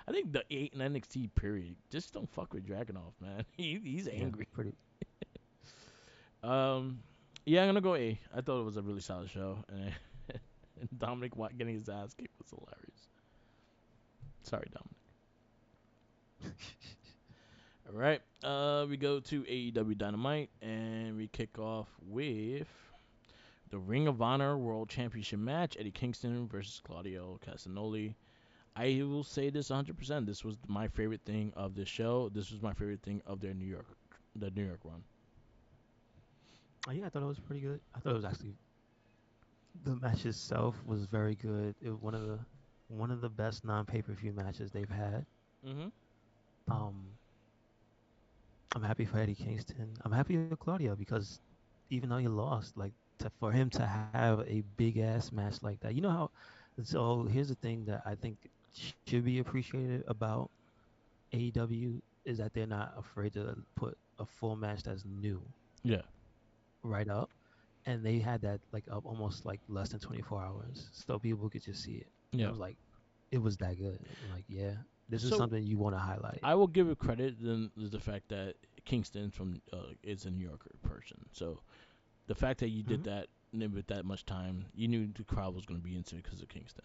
I think the 8 and NXT period. Just don't fuck with Dragunov, man. He's Yeah, angry. pretty. Um, yeah, I'm gonna go A. I thought it was a really solid show, and, and Dominic getting his ass kicked was hilarious. Sorry, Dominic. All right. We go to AEW Dynamite, and we kick off with the Ring of Honor World Championship match: Eddie Kingston versus Claudio Castagnoli. I will say this 100%. This was my favorite thing of this show. This was my favorite thing of the New York run. Oh, yeah, I thought it was pretty good. I thought it was actually the match itself was very good. It was one of the best non pay per view matches they've had. Mhm. Um, I'm happy for Eddie Kingston. I'm happy with Claudio because even though he lost, like for him to have a big ass match like that, you know how. So here's the thing that I think should be appreciated about AEW is that they're not afraid to put a full match that's new Yeah. right up, and they had that like up almost like less than 24 hours, so people could just see it. And I Yeah. was like, it was that good. I'm like, yeah, this is So something you want to highlight. I will give it credit then the fact that Kingston from is a New Yorker person. So the fact that you did Hmm. that with that much time, you knew the crowd was going to be into it because of Kingston.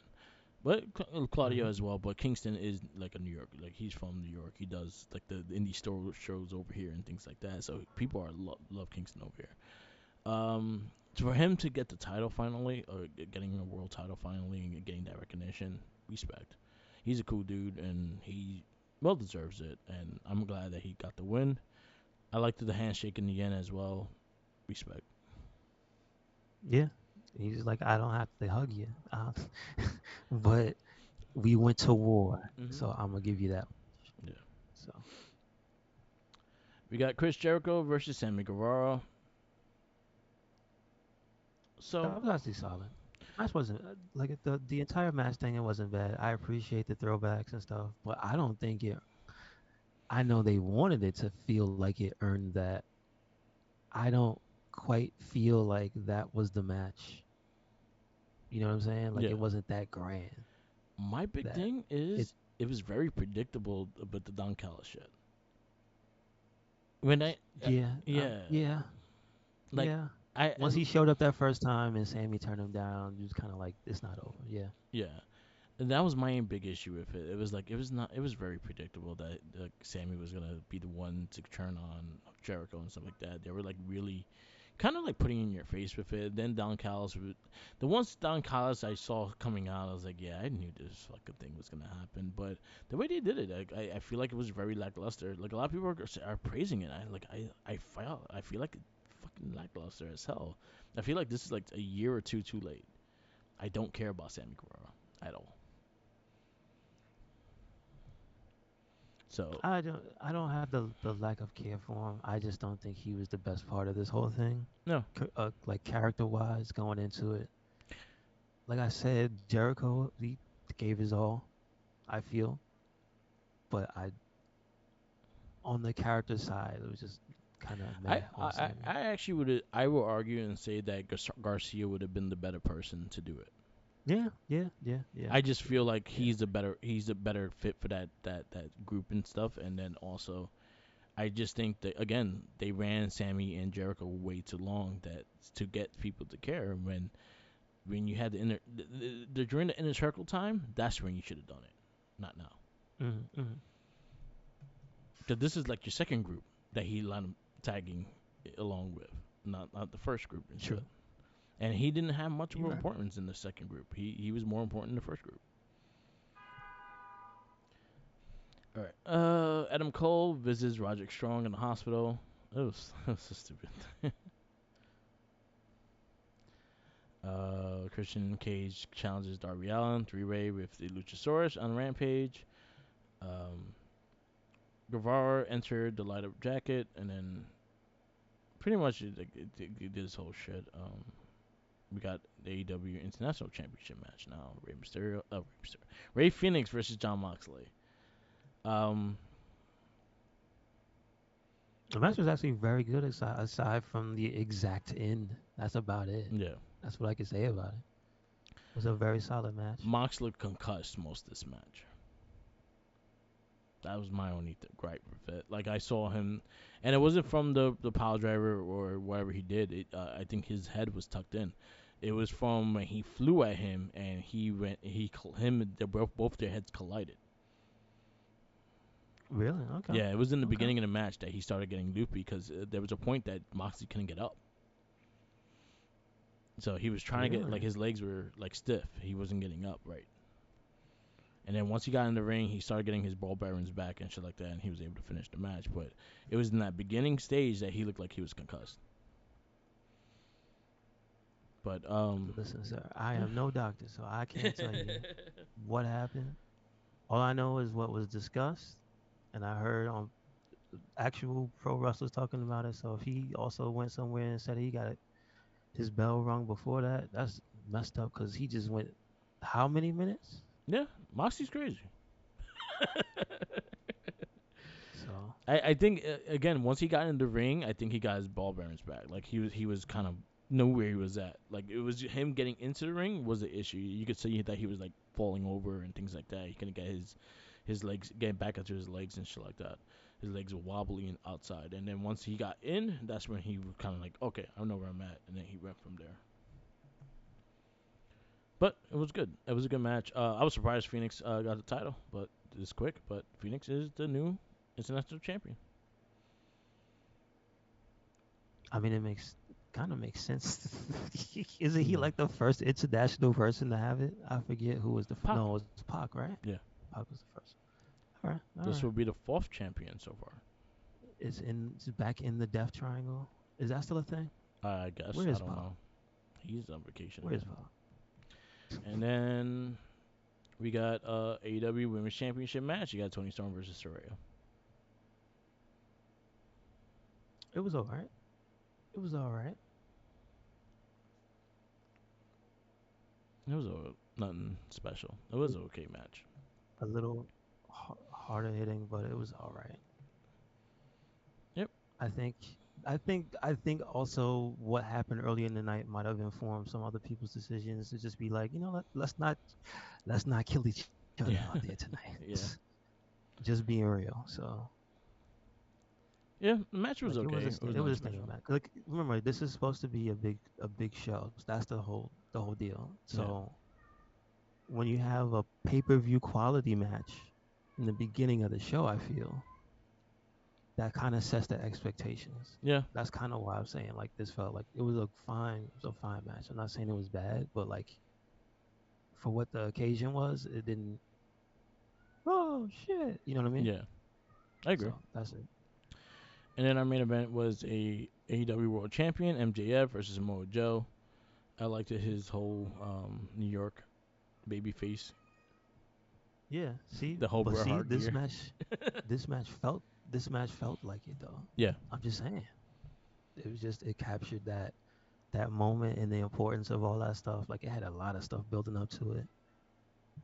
But Claudio Hmm. as well. But Kingston is like a New York, like he's from New York. He does like the indie store shows over here and things like that. So people are love Kingston over here. So for him to get the title finally, or getting a world title finally, and getting that recognition, respect. He's a cool dude, and he well deserves it. And I'm glad that he got the win. I liked the handshake in the end as well. Respect. Yeah, he's like, I don't have to hug you, but we went to war, Hmm. so I'm gonna give you that. Yeah. So We got Chris Jericho versus Sammy Guevara. So that was actually solid. Match wasn't like the entire match thing. It wasn't bad. I appreciate the throwbacks and stuff, but I don't think it. I know they wanted it to feel like it earned that. I don't quite feel like that was the match. You know what I'm saying? Like yeah, it wasn't that grand. my big That thing it. is it was very predictable about the Don Callis shit. When I Yeah. yeah, Yeah. like Yeah. I Once he showed up that first time and Sammy turned him down, you was kind of like, it's not over. Yeah. yeah. And that was my big issue with it. It was like it was not. It was very predictable that like Sammy was gonna be the one to turn on Jericho and stuff like that. They were like really, kind of like putting in your face with it. Then Don Callis, the ones Don Callis I saw coming out, I was like, yeah, I knew this fucking thing was gonna happen. But the way they did it, like I feel like it was very lackluster. Like a lot of people are praising it. I feel like it fucking lackluster as hell. I feel like this is like a year or two too late. I don't care about Sammy Guevara at all. So I don't have the lack of care for him. I just don't think he was the best part of this whole thing. no, Like character wise, going into it. Like I said, Jericho he gave his all. I feel, but I on the character side, it was just kind of I meh I on I Sammy. I actually would I will argue and say that Garcia would have been the better person to do it. Yeah. I just feel like Yeah. he's a better fit for that group and stuff. And then also, I just think that again they ran Sammy and Jericho way too long that to get people to care when you had during the inner circle time, that's when you should have done it, not now. Mm-hmm. Because this is like your second group that he lined up tagging along with, not the first group and shit. True. And he didn't have much of You're an right. importance in the second group. He was more important in the first group. All right. Adam Cole visits Roderick Strong in the hospital. It was so stupid. Christian Cage challenges Darby Allin three-way with the Luchasaurus on Rampage. Um, Guevara entered the light up jacket, and then pretty much it did this whole shit. We got the AEW International Championship match now. Ray Phoenix versus John Moxley. Um, The match was actually very good aside from the exact end. That's about it. yeah, That's what I can say about it. It was a very solid match. Mox looked concussed most of this match. That was my only gripe with it. Like I saw him, and it wasn't from the power driver or whatever he did. I think his head was tucked in. It was from when he flew at him and him both their heads collided. Really? Okay. Yeah, it was in the Okay. beginning of the match that he started getting loopy because there was a point that Moxley couldn't get up. So he was trying to get like Really? his legs were like stiff. He wasn't getting up right. And then once he got in the ring, he started getting his ball bearings back and shit like that, and he was able to finish the match. But it was in that beginning stage that he looked like he was concussed. But Listen, sir, I am no doctor, so I can't tell you what happened. All I know is what was discussed, and I heard on actual pro wrestlers talking about it. So if he also went somewhere and said he got his bell rung before that, that's messed up because he just went how many minutes? yeah, Moxie's crazy. So I think again once he got in the ring, I think he got his ball bearings back. Like he was kind of know where he was at. Like it was him getting into the ring was the issue. You could see that he was like falling over and things like that. He couldn't get his legs getting back into his legs and shit like that. His legs were wobbly and outside. And then once he got in, that's when he was kind of like, okay, I know where I'm at, and then he went from there. But it was good. It was a good match. I was surprised Phoenix got the title, but it's quick. But Phoenix is the new international champion. I mean, it makes kind of makes sense. Isn't he Yeah. like the first international person to have it? I forget who was the Pac. no, it was Pac, right? Yeah. Pac was the first. All right, all This right. will be the fourth champion so far. It's back in the Death Triangle. Is that still a thing? I guess. Where I is don't Pac? know. He's on vacation Where is again. Pac? And then we got AEW Women's Championship match. You got Tony Storm versus Soraya. It was all right. It was all right. It was nothing special. It was an okay match. A little harder hitting, but it was all right. Yep. I think I think also what happened earlier in the night might have informed some other people's decisions to just be like, let's not kill each other Yeah. out there tonight. Yeah. Just being real. So Yeah. The match was like okay. It was it nothing was a stinger special. match. Like remember, this is supposed to be a big show. That's the whole deal. Yeah. So when you have a pay-per-view quality match in the beginning of the show, I feel that kind of sets the expectations. Yeah. That's kind of why I'm saying like this felt like it was a fine match. I'm not saying it was bad, but like for what the occasion was, it didn't. Oh shit! You know what I mean? Yeah. I agree. So that's it. And then our main event was a AEW World Champion MJF versus Samoa Joe. I liked his whole New York baby face, Yeah. See, the whole but Bret see, Hart gear. this match felt like it though. Yeah. I'm just saying, it was just it captured that moment and the importance of all that stuff. Like it had a lot of stuff building up to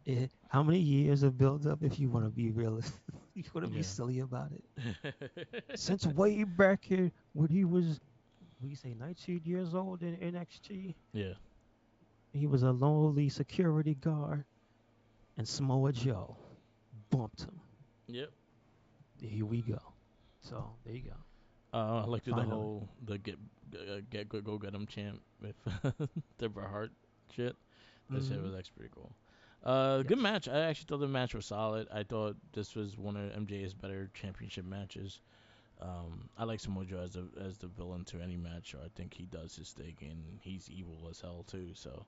it. How many years of build up if you want to be real, you want to be Yeah. silly about it? Since way back here when he was, we say 19 years old in NXT, Yeah. He was a lowly security guard, and Samoa Joe bumped him. Yep. Here we go. So there you go. I liked the Finally. whole the get go get 'em chant with the Bret Hart shit. That shit Hmm. was actually pretty cool. Good Yes. match. I actually thought the match was solid. I thought this was one of MJ's better championship matches. I like Samoa Joe as the villain to any match. So I think he does his thing, and he's evil as hell too. So,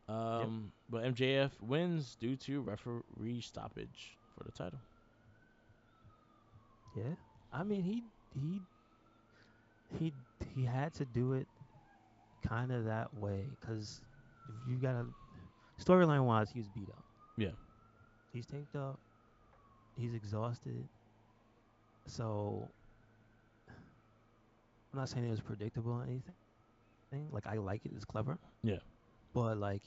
Yep. but MJF wins due to referee stoppage for the title. Yeah. I mean, he he he had to do it kind of that way because if you got a storyline wise, he was beat up. Yeah, He's taped up. He's exhausted. So I'm not saying it was predictable or anything. Like I like it. It's clever, yeah, but like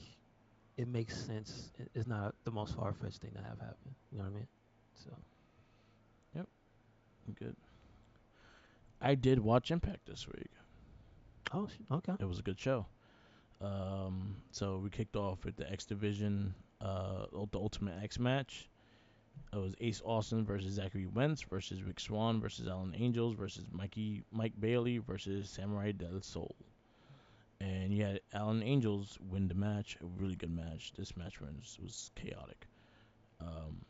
it makes sense. It's not the most far fetched thing to have happen. You know what I mean? So yep, good. I did watch Impact this week. okay. It was a good show. So we kicked off with the X Division, the Ultimate X match. It was Ace Austin versus Zachary Wentz versus Rick Swan versus Alan Angels versus Mike Bailey versus Samurai Del Sol. And you had Alan Angels win the match. A really good match. This match was chaotic. Um,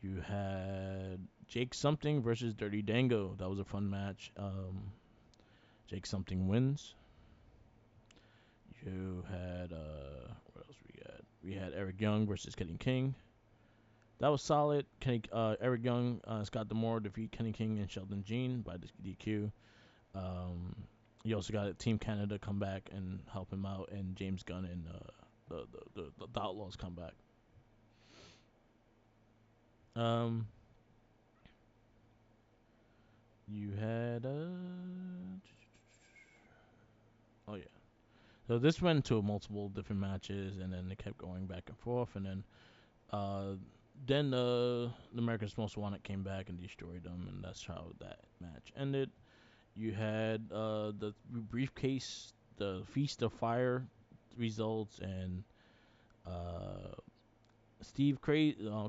you had Jake Something versus Dirty Dango. That was a fun match. Jake Something wins. You had what else we had? We had Eric Young versus Kenny King. That was solid. Eric Young, Scott Demore defeat Kenny King and Sheldon Jean by DQ. Um, you also got Team Canada come back and help him out, and James Gunn and the Outlaws come back. Um, you had oh yeah. So this went to multiple different matches, and then they kept going back and forth, and uh, then the America's Most Wanted came back and destroyed them, and that's how that match ended. You had the briefcase, the Feast of Fire results, and uh,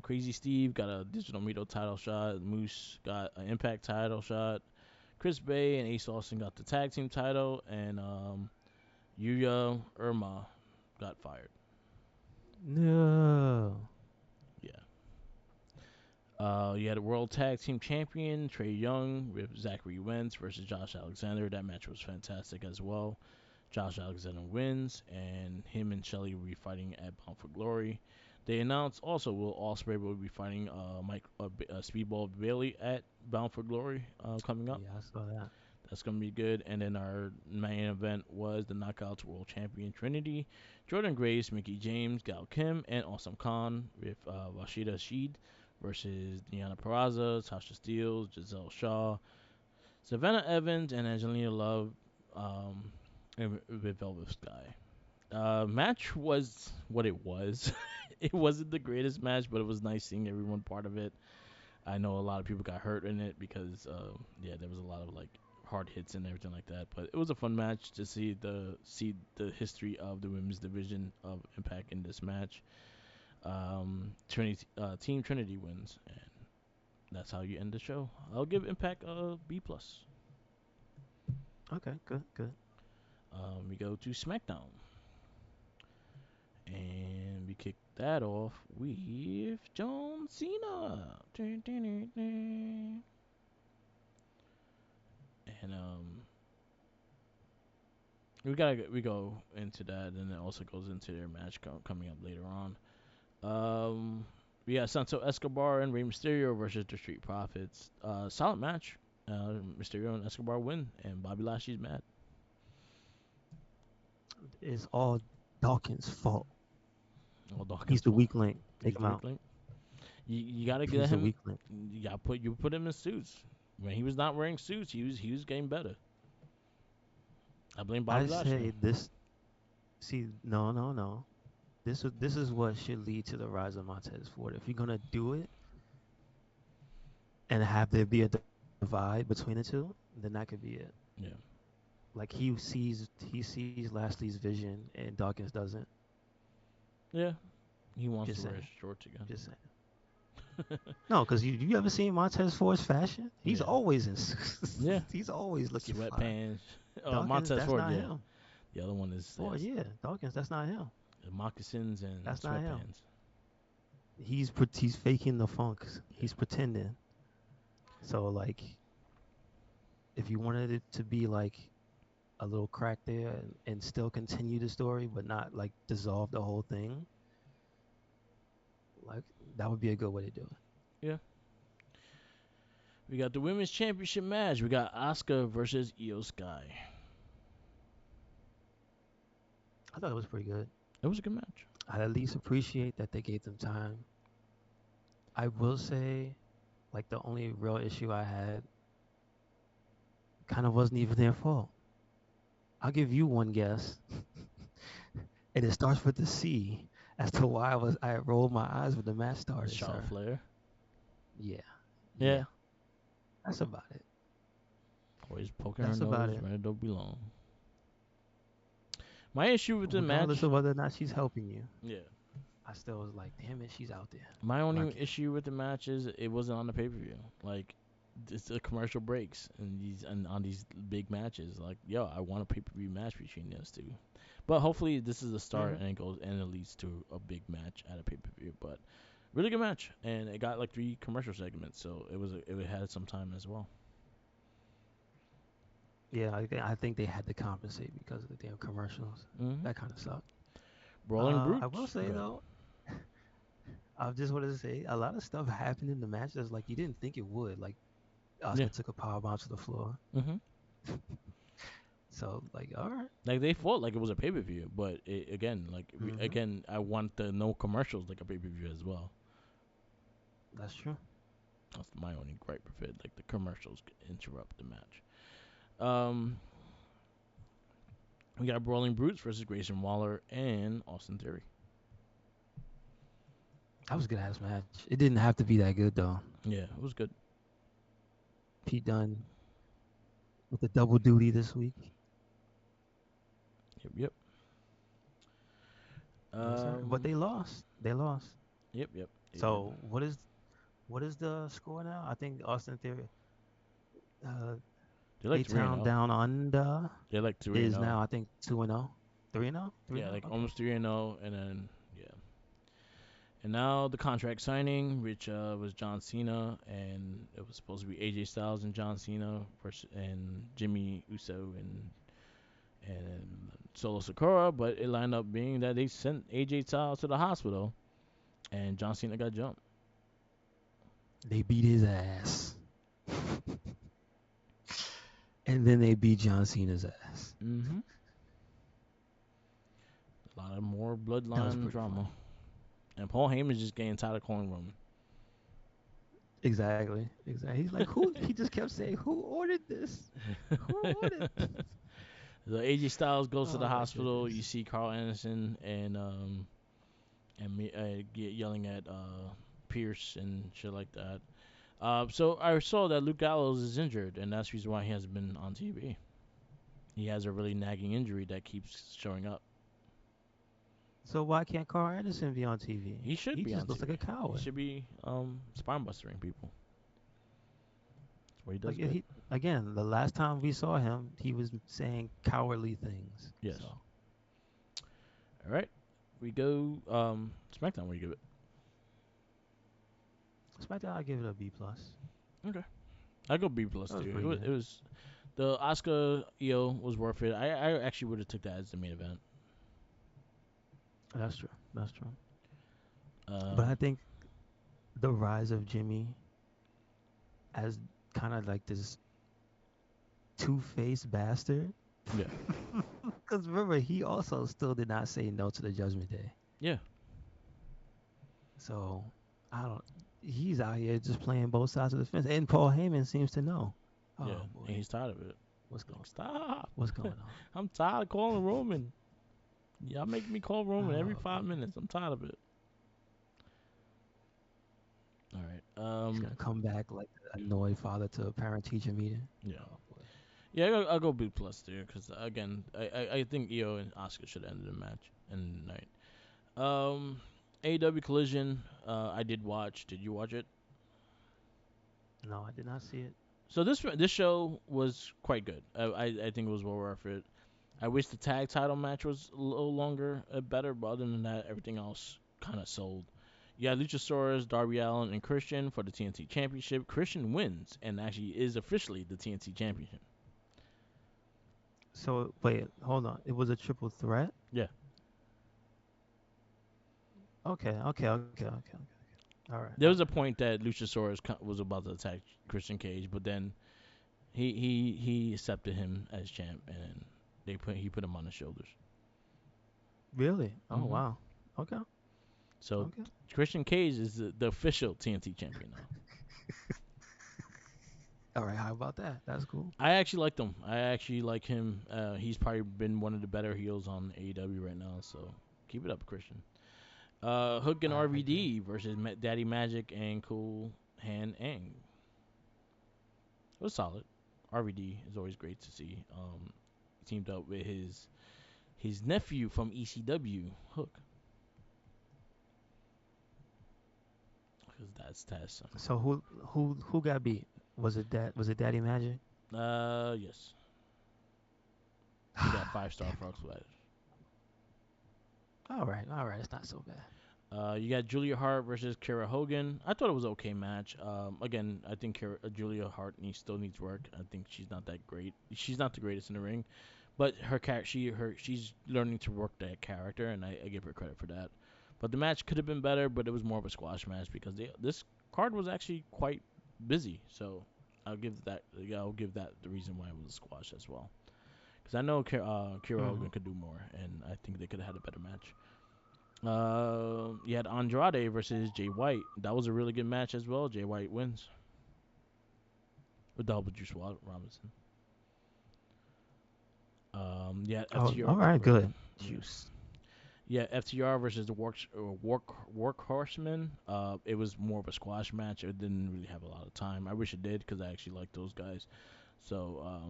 Crazy Steve got a Digital Mito title shot. Moose got an Impact title shot. Chris Bay and Ace Austin got the tag team title, and Yuya Irma got fired. No. Yeah. You had a World Tag Team Champion Trey Young with Zachary Wentz versus Josh Alexander. That match was fantastic as well. Josh Alexander wins, and him and Shelly will be fighting at Bound for Glory. They announced also Will Ospreay will be fighting Speedball Bailey at Bound for Glory coming up. Yeah, I saw that. That's gonna be good. And then our main event was the Knockouts World Champion Trinity, Jordan Grace, Mickey James, Gal Kim, and Awesome Khan with Rashida Sheed versus Deanna Peraza, Tasha Steele, Giselle Shaw, Savannah Evans, and Angelina Love um, with Velvet Sky. Match was what it was. It wasn't the greatest match, but it was nice seeing everyone part of it. I know a lot of people got hurt in it because yeah, there was a lot of like hard hits and everything like that. But it was a fun match to see the history of the women's division of Impact in this match. Team Trinity wins, and that's how you end the show. I'll give Impact a B plus. Okay, good, good. We go to SmackDown, and we kick that off with John Cena. Dun, dun, dun, dun. And we go into that, and it also goes into their match coming up later on. We got Santo Escobar and Rey Mysterio versus the Street Profits. Solid match. Mysterio and Escobar win, and Bobby Lashley's mad. It's all Dawkins' fault. All He's Dawkins' the fault. weak link. Take He's him the weak out. link. You gotta get He's the him. weak link. You put him in suits. When he was not wearing suits, he was getting better. I blame Bobby I Lashley. say this. See, no, no, no. This is what should lead to the rise of Montez Ford. If you're gonna do it and have there be a divide between the two, then that could be it. Yeah. Like he sees Lashley's vision and Dawkins doesn't. Yeah, he wants to Just wear his saying. shorts again. Just saying. No, because you ever seen Montez Ford's fashion? He's Yeah, always in. yeah. He's always looking fly. Sweatpants. Dawkins, Montez that's Ford. not Yeah, him. the other one is Ford, yes, yeah, Dawkins, that's not him. moccasins and That's not him. sweatpants. He's faking the funk. Yeah, He's pretending. So like, if you wanted it to be like a little crack there and still continue the story, but not like dissolve the whole thing, like that would be a good way to do it. yeah. We got the women's championship match. We got Asuka versus Io Sky. I thought it was pretty good. It was a good match. I at least appreciate that they gave them time. I will say, like the only real issue I had kind of wasn't even their fault. I'll give you one guess, and it starts with the C as to why I rolled my eyes when the match started, Charlotte sir. Flair. Yeah, Yeah, yeah, that's about it. always poking her That's about nose it. where it don't belong. My issue with the Regardless match. of whether or not she's helping you, Yeah. I still was like, damn it, she's out there. My I'm not only getting issue with the match is it wasn't on the pay per view. Like, it's the commercial breaks and on these big matches. Like, yo, I want a pay per view match between those two. But hopefully this is the it. start and it goes and it leads to a big match at a pay per view. But really good match, and it got like 3 commercial segments, so it had some time as well. Yeah, I think they had to compensate because of the damn commercials. Hmm. That kind of sucked. Brawling I will brutes. say Good. though, I just wanted to say a lot of stuff happened in the match that's like you didn't think it would. Like Yeah. Oscar took a power bomb to the floor. Hmm. So like, all right, Like they fought like it was a pay per view, but again, like mm-hmm. again, I want the no commercials like a pay per view as well. That's true. That's my only gripe with it. Like the commercials interrupt the match. Um, we got Brawling Brutes versus Grayson Waller and Austin Theory. That was a good ass match. It didn't have to be that good though. Yeah, it was good. Pete Dunne with the double duty this week. Yep, yep. Yes, sir. But Um, they lost. They lost. yep, yep. They did. So what is the score now? I think Austin Theory, uh, They're like A three and Town zero. Down Under They're like three and is zero. now I think 2-0, 3-0, three Yeah, 0. like Okay. almost 3-0, and then yeah. And now the contract signing, which was John Cena, and it was supposed to be AJ Styles and John Cena versus and Jimmy Uso and Solo Sakura, but it lined up being that they sent AJ Styles to the hospital, and John Cena got jumped. They beat his ass, and then they beat John Cena's ass. Hmm. A lot of more That was bloodline pretty drama, funny. and Paul Heyman's just getting tired of calling Roman. Exactly. Exactly. He's like, who? He just kept saying, "Who ordered this? Who ordered?" So AJ Styles goes to the Oh my hospital. You goodness. see Carl Anderson and me yelling at Pierce and shit like that. So I saw that Luke Gallows is injured, and that's the reason why he hasn't been on TV. He has a really nagging injury that keeps showing up. So why can't Carl Anderson be on TV? He should He be on just looks like a TV. He coward. should be spine bustering people. That's what he does Like good. he again, the last time we saw him, he was saying cowardly things. Yes. So All right. We go SmackDown. What do you give it? SmackDown, I give it a B+. Okay. I go B plus That was too. pretty It good. was the Oscar EO was worth it. I actually would have took that as the main event. That's true. That's true. But I Um, think the rise of Jimmy as kind of like this two-faced bastard. yeah, Because remember, he also still did not say no to the Judgment Day. yeah, So I don't. He's out here just playing both sides of the fence, and Paul Heyman seems to know. yeah, Oh and boy, he's tired of it. what's going Like, stop! what's going on? I'm tired of calling Roman. Y'all make me call Roman every Oh 5 minutes. goodness, I'm tired of it. All right. he's gonna come back like an annoyed father to a parent-teacher meeting. Yeah. Oh boy. Yeah, I'll go B plus there because again, I think Io and Oscar should have ended the match and the night. AEW Collision, I did watch. Did you watch it? No, I did not see it. So this show was quite good. I think it was well worth it. I wish the tag title match was a little longer, better, but other than that, everything else kind of sold. You got Luchasaurus, Darby Allin, and Christian for the TNT Championship. Christian wins and actually is officially the TNT Champion. So wait, hold on. It was a triple threat. Yeah. Okay. All right, There all was a right. point that Luchasaurus was about to attack Christian Cage, but then he accepted him as champ, and he put him on his shoulders. Really? Oh hmm wow. Okay, So okay. Christian Cage is the official TNT champion now. All right. How about that? That's cool. I actually liked him. I actually like him. He's probably been one of the better heels on AEW right now. So keep it up, Christian. Hook and I agree. RVD versus Daddy Magic and Cool Hand Ang. It was solid. RVD is always great to see. He teamed up with his nephew from ECW, Hook. Because that's Taz. So who got beat? Was it Daddy Magic? Yes. He got 5-star Damn it. frog splash. All right. It's not so bad. You got Julia Hart versus Kara Hogan. I thought it was an okay match. Again, I think Julia Hart still needs work. I think she's not that great. She's not the greatest in the ring, but she's learning to work that character, and I give her credit for that. But the match could have been better, but it was more of a squash match because this card was actually quite busy. So I'll give that the reason why it was a squash as well. Because I know Kira Hogan Hmm. could do more, and I think they could have had a better match. You had Andrade versus Jay White. That was a really good match as well. Jay White wins with double Juice Robinson. Yeah, Oh, FTR. all right. Good. Yeah, Juice. yeah, FTR versus the Work Horsemen. It was more of a squash match. It didn't really have a lot of time. I wish it did because I actually like those guys. So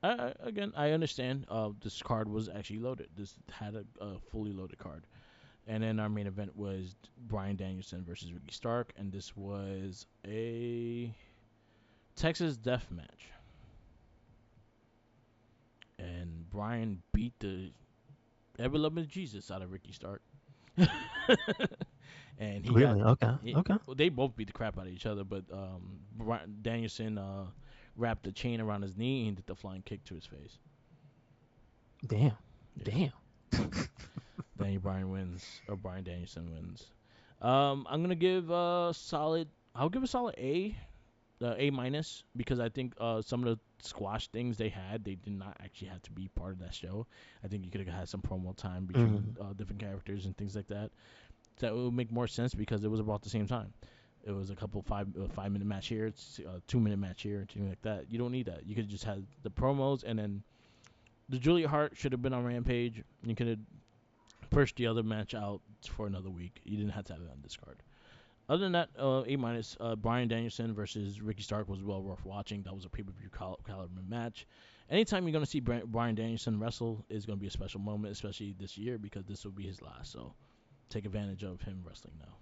again, I understand. This card was actually loaded. This had a fully loaded card. And then our main event was Brian Danielson versus Ricky Stark, and this was a Texas death match. And Brian beat the ever loving Jesus out of Ricky Stark. And he got Really? Okay. Okay. well, they both beat the crap out of each other, but Brian Danielson wrapped the chain around his knee and did the flying kick to his face. Damn. Yeah. Damn. Brian Danielson wins. I'm gonna give a solid. I'll give a solid A minus because I think some of the squash things they did not actually have to be part of that show. I think you could have had some promo time between Hmm. different characters and things like that. That would make more sense because it was about the same time. It was a couple 5 minute match here, it's a 2 minute match here, and things like that. You don't need that. You could just have the promos and then the Julia Hart should have been on Rampage. You could have pushed the other match out for another week. You didn't have to have it on this card. Other than that, A minus. Brian Danielson versus Ricky Stark was well worth watching. That was a pay per view caliber match. Anytime you're gonna see Brian Danielson wrestle is gonna be a special moment, especially this year because this will be his last. So take advantage of him wrestling now.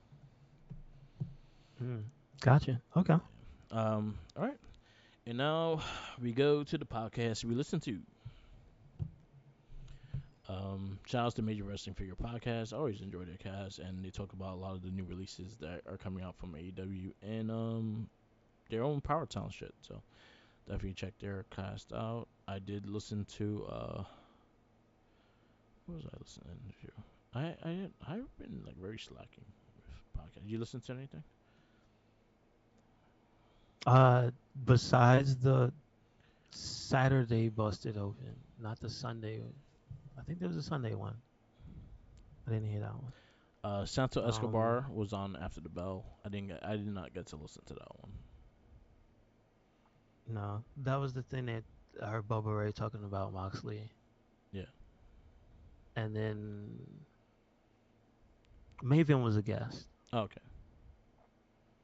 Mm. Gotcha. Okay. All right, and now we go to the podcast we listen to. Shout out to Major Wrestling Figure Podcast. I always enjoy their cast, and they talk about a lot of the new releases that are coming out from AEW and their own Power Town shit. So definitely check their cast out. I did listen to what was I listening to? I've been like very slacking with podcasts. Did you listen to anything? Besides the Saturday busted open, not the Sunday. I think there was a Sunday one. I didn't hear that one. Santo Um, Escobar was on After the Bell. I did not get to listen to that one. no, that was the thing that I heard Bubba Ray talking about Moxley, Yeah. and then Maven was a guest, Oh, okay.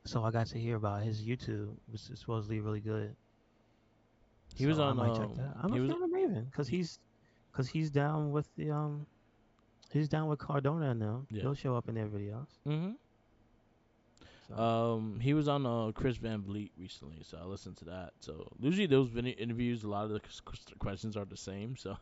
so I got to hear about his YouTube, which is supposedly really good. He was So I on might check that. I'm a he was fan of Raven he, because he's down with the he's down with Cardona and them. yeah. He'll show up in their videos. Mhm. So He was on Chris Van Vliet recently, so I listened to that. So usually those interviews, a lot of the questions are the same. So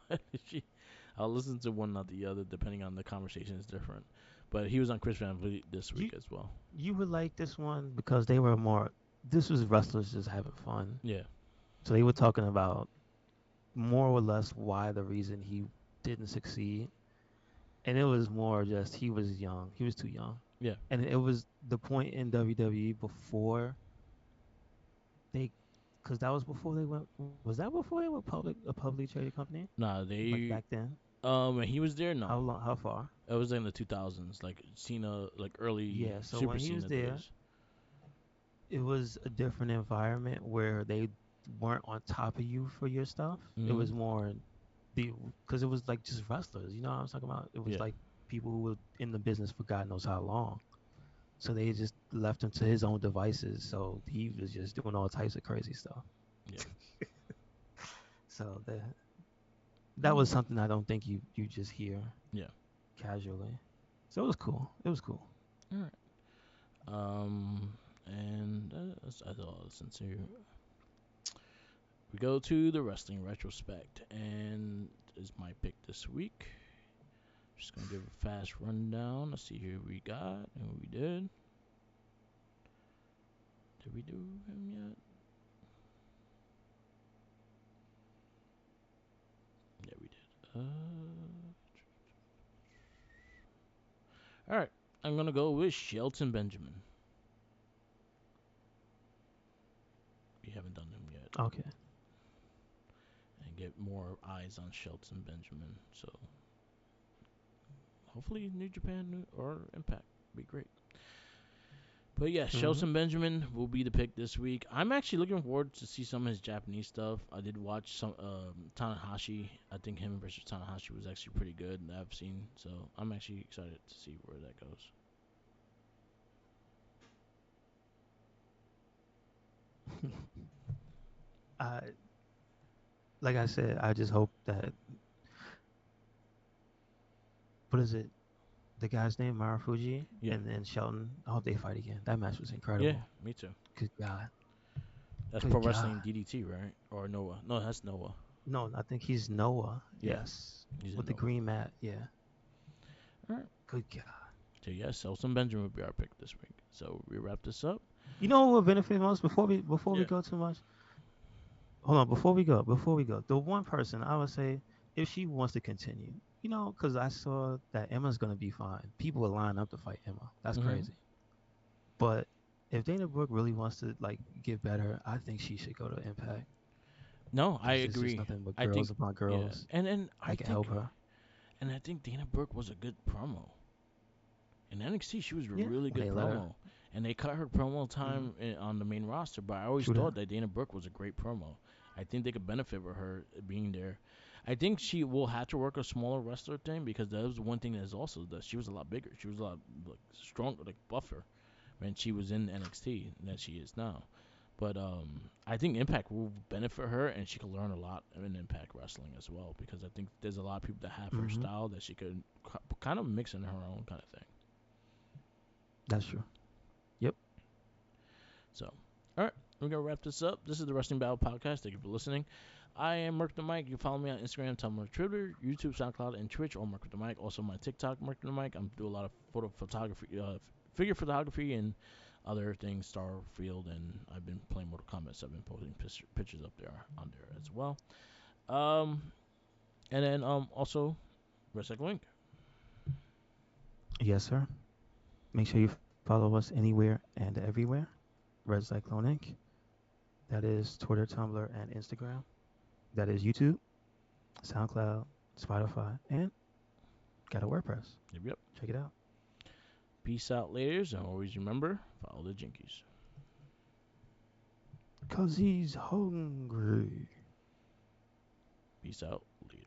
I'll listen to one, not the other, depending on the conversation is different. But he was on Chris Van Vliet this you week as well. you would like this one because they were more. This was wrestlers just having fun. Yeah, So they were talking about more or less why the reason he didn't succeed, and it was more just he was young. He was too young, yeah. and it was the point in WWE before they, because that was before they went. Was that before they were a publicly traded company? Nah, Like they back then? when he was there, no. How long? How far? It was in the 2000s, like Cena, like early Yeah. So Super when he was Cena there, days. it was a different environment where they weren't on top of you for your stuff. It Mhm. was more the because it was like just wrestlers. You know what I'm talking about? It was Yeah, like people who were in the business for God knows how long. So they just left him to his own devices. So he was just doing all types of crazy stuff. yeah. So that was something I don't think you just hear Yeah. casually. So it was cool. It was cool. All right. And that's all I listen to. We go to the wrestling retrospect, and is my pick this week. Just gonna give a fast rundown. Let's see who we got and who we did. Did we do him yet? Yeah, we did. All right. I'm gonna go with Shelton Benjamin. We haven't done him yet, Okay. and get more eyes on Shelton Benjamin. So hopefully New Japan or Impact would be great. But yeah, Mm-hmm. Shelton Benjamin will be the pick this week. I'm actually looking forward to see some of his Japanese stuff. I did watch some Tanahashi. I think him versus Tanahashi was actually pretty good that I've seen. So I'm actually excited to see where that goes. I like I said, I just hope that what is it? The guy's name Marufuji Yeah, and then Shelton. I hope they fight again. That match was yeah, incredible. me too. Good God. That's Pro Good Wrestling God. DDT, right? Or Noah? No, that's Noah. No, I think he's Noah. Yeah, Yes. he's in With the Noah. green mat. Yeah. All right. Good God. So yes, Shelton Benjamin will be our pick this week. So we wrap this up. You know what would benefit most before we Yeah. go too much? Hold on, before we go, the one person I would say if she wants to continue, because I saw that Emma's gonna be fine. People will line up to fight Emma. That's Mhm. crazy. But if Dana Brooke really wants to like get better, I think she should go to Impact No, I because it's just agree. nothing but I think girls upon yeah, girls and I that can help think her. Dana Brooke was a good promo. In NXT, she was a Yeah, really when good they let her. promo, and they cut her promo Hmm. time on the main roster. But I always True that. thought that Dana Brooke was a great promo. I think they could benefit with her being there. I think she will have to work a smaller wrestler thing because that was one thing that is also that she was a lot bigger. She was a lot like stronger, like buffer when she was in NXT than she is now. But I think Impact will benefit her, and she can learn a lot in Impact Wrestling as well because I think there's a lot of people that have her Hmm. style that she could kind of mix in her own kind of thing. That's true. Yep. So, all right, we're gonna wrap this up. This is the Wrestling Battle Podcast. Thank you for listening. I am Mark the Mike. You can follow me on Instagram, Tumblr, Twitter, YouTube, SoundCloud, and Twitch, or Mark the Mike. Also, my TikTok, Mark the Mike. I'm do a lot of photo photography, figure photography, and other things, Starfield, and I've been playing Mortal Kombat. So I've been posting pictures up there on there as well. Um, and then also Red Link. Yes, sir. Make sure you follow us anywhere and everywhere. Red Cyclone Inc. That is Twitter, Tumblr, and Instagram. That is YouTube, SoundCloud, Spotify, and got a WordPress. Yep, yep. Check it out. Peace out, ladies, and always remember follow the Jinkies. Cause he's hungry. Peace out, leaders.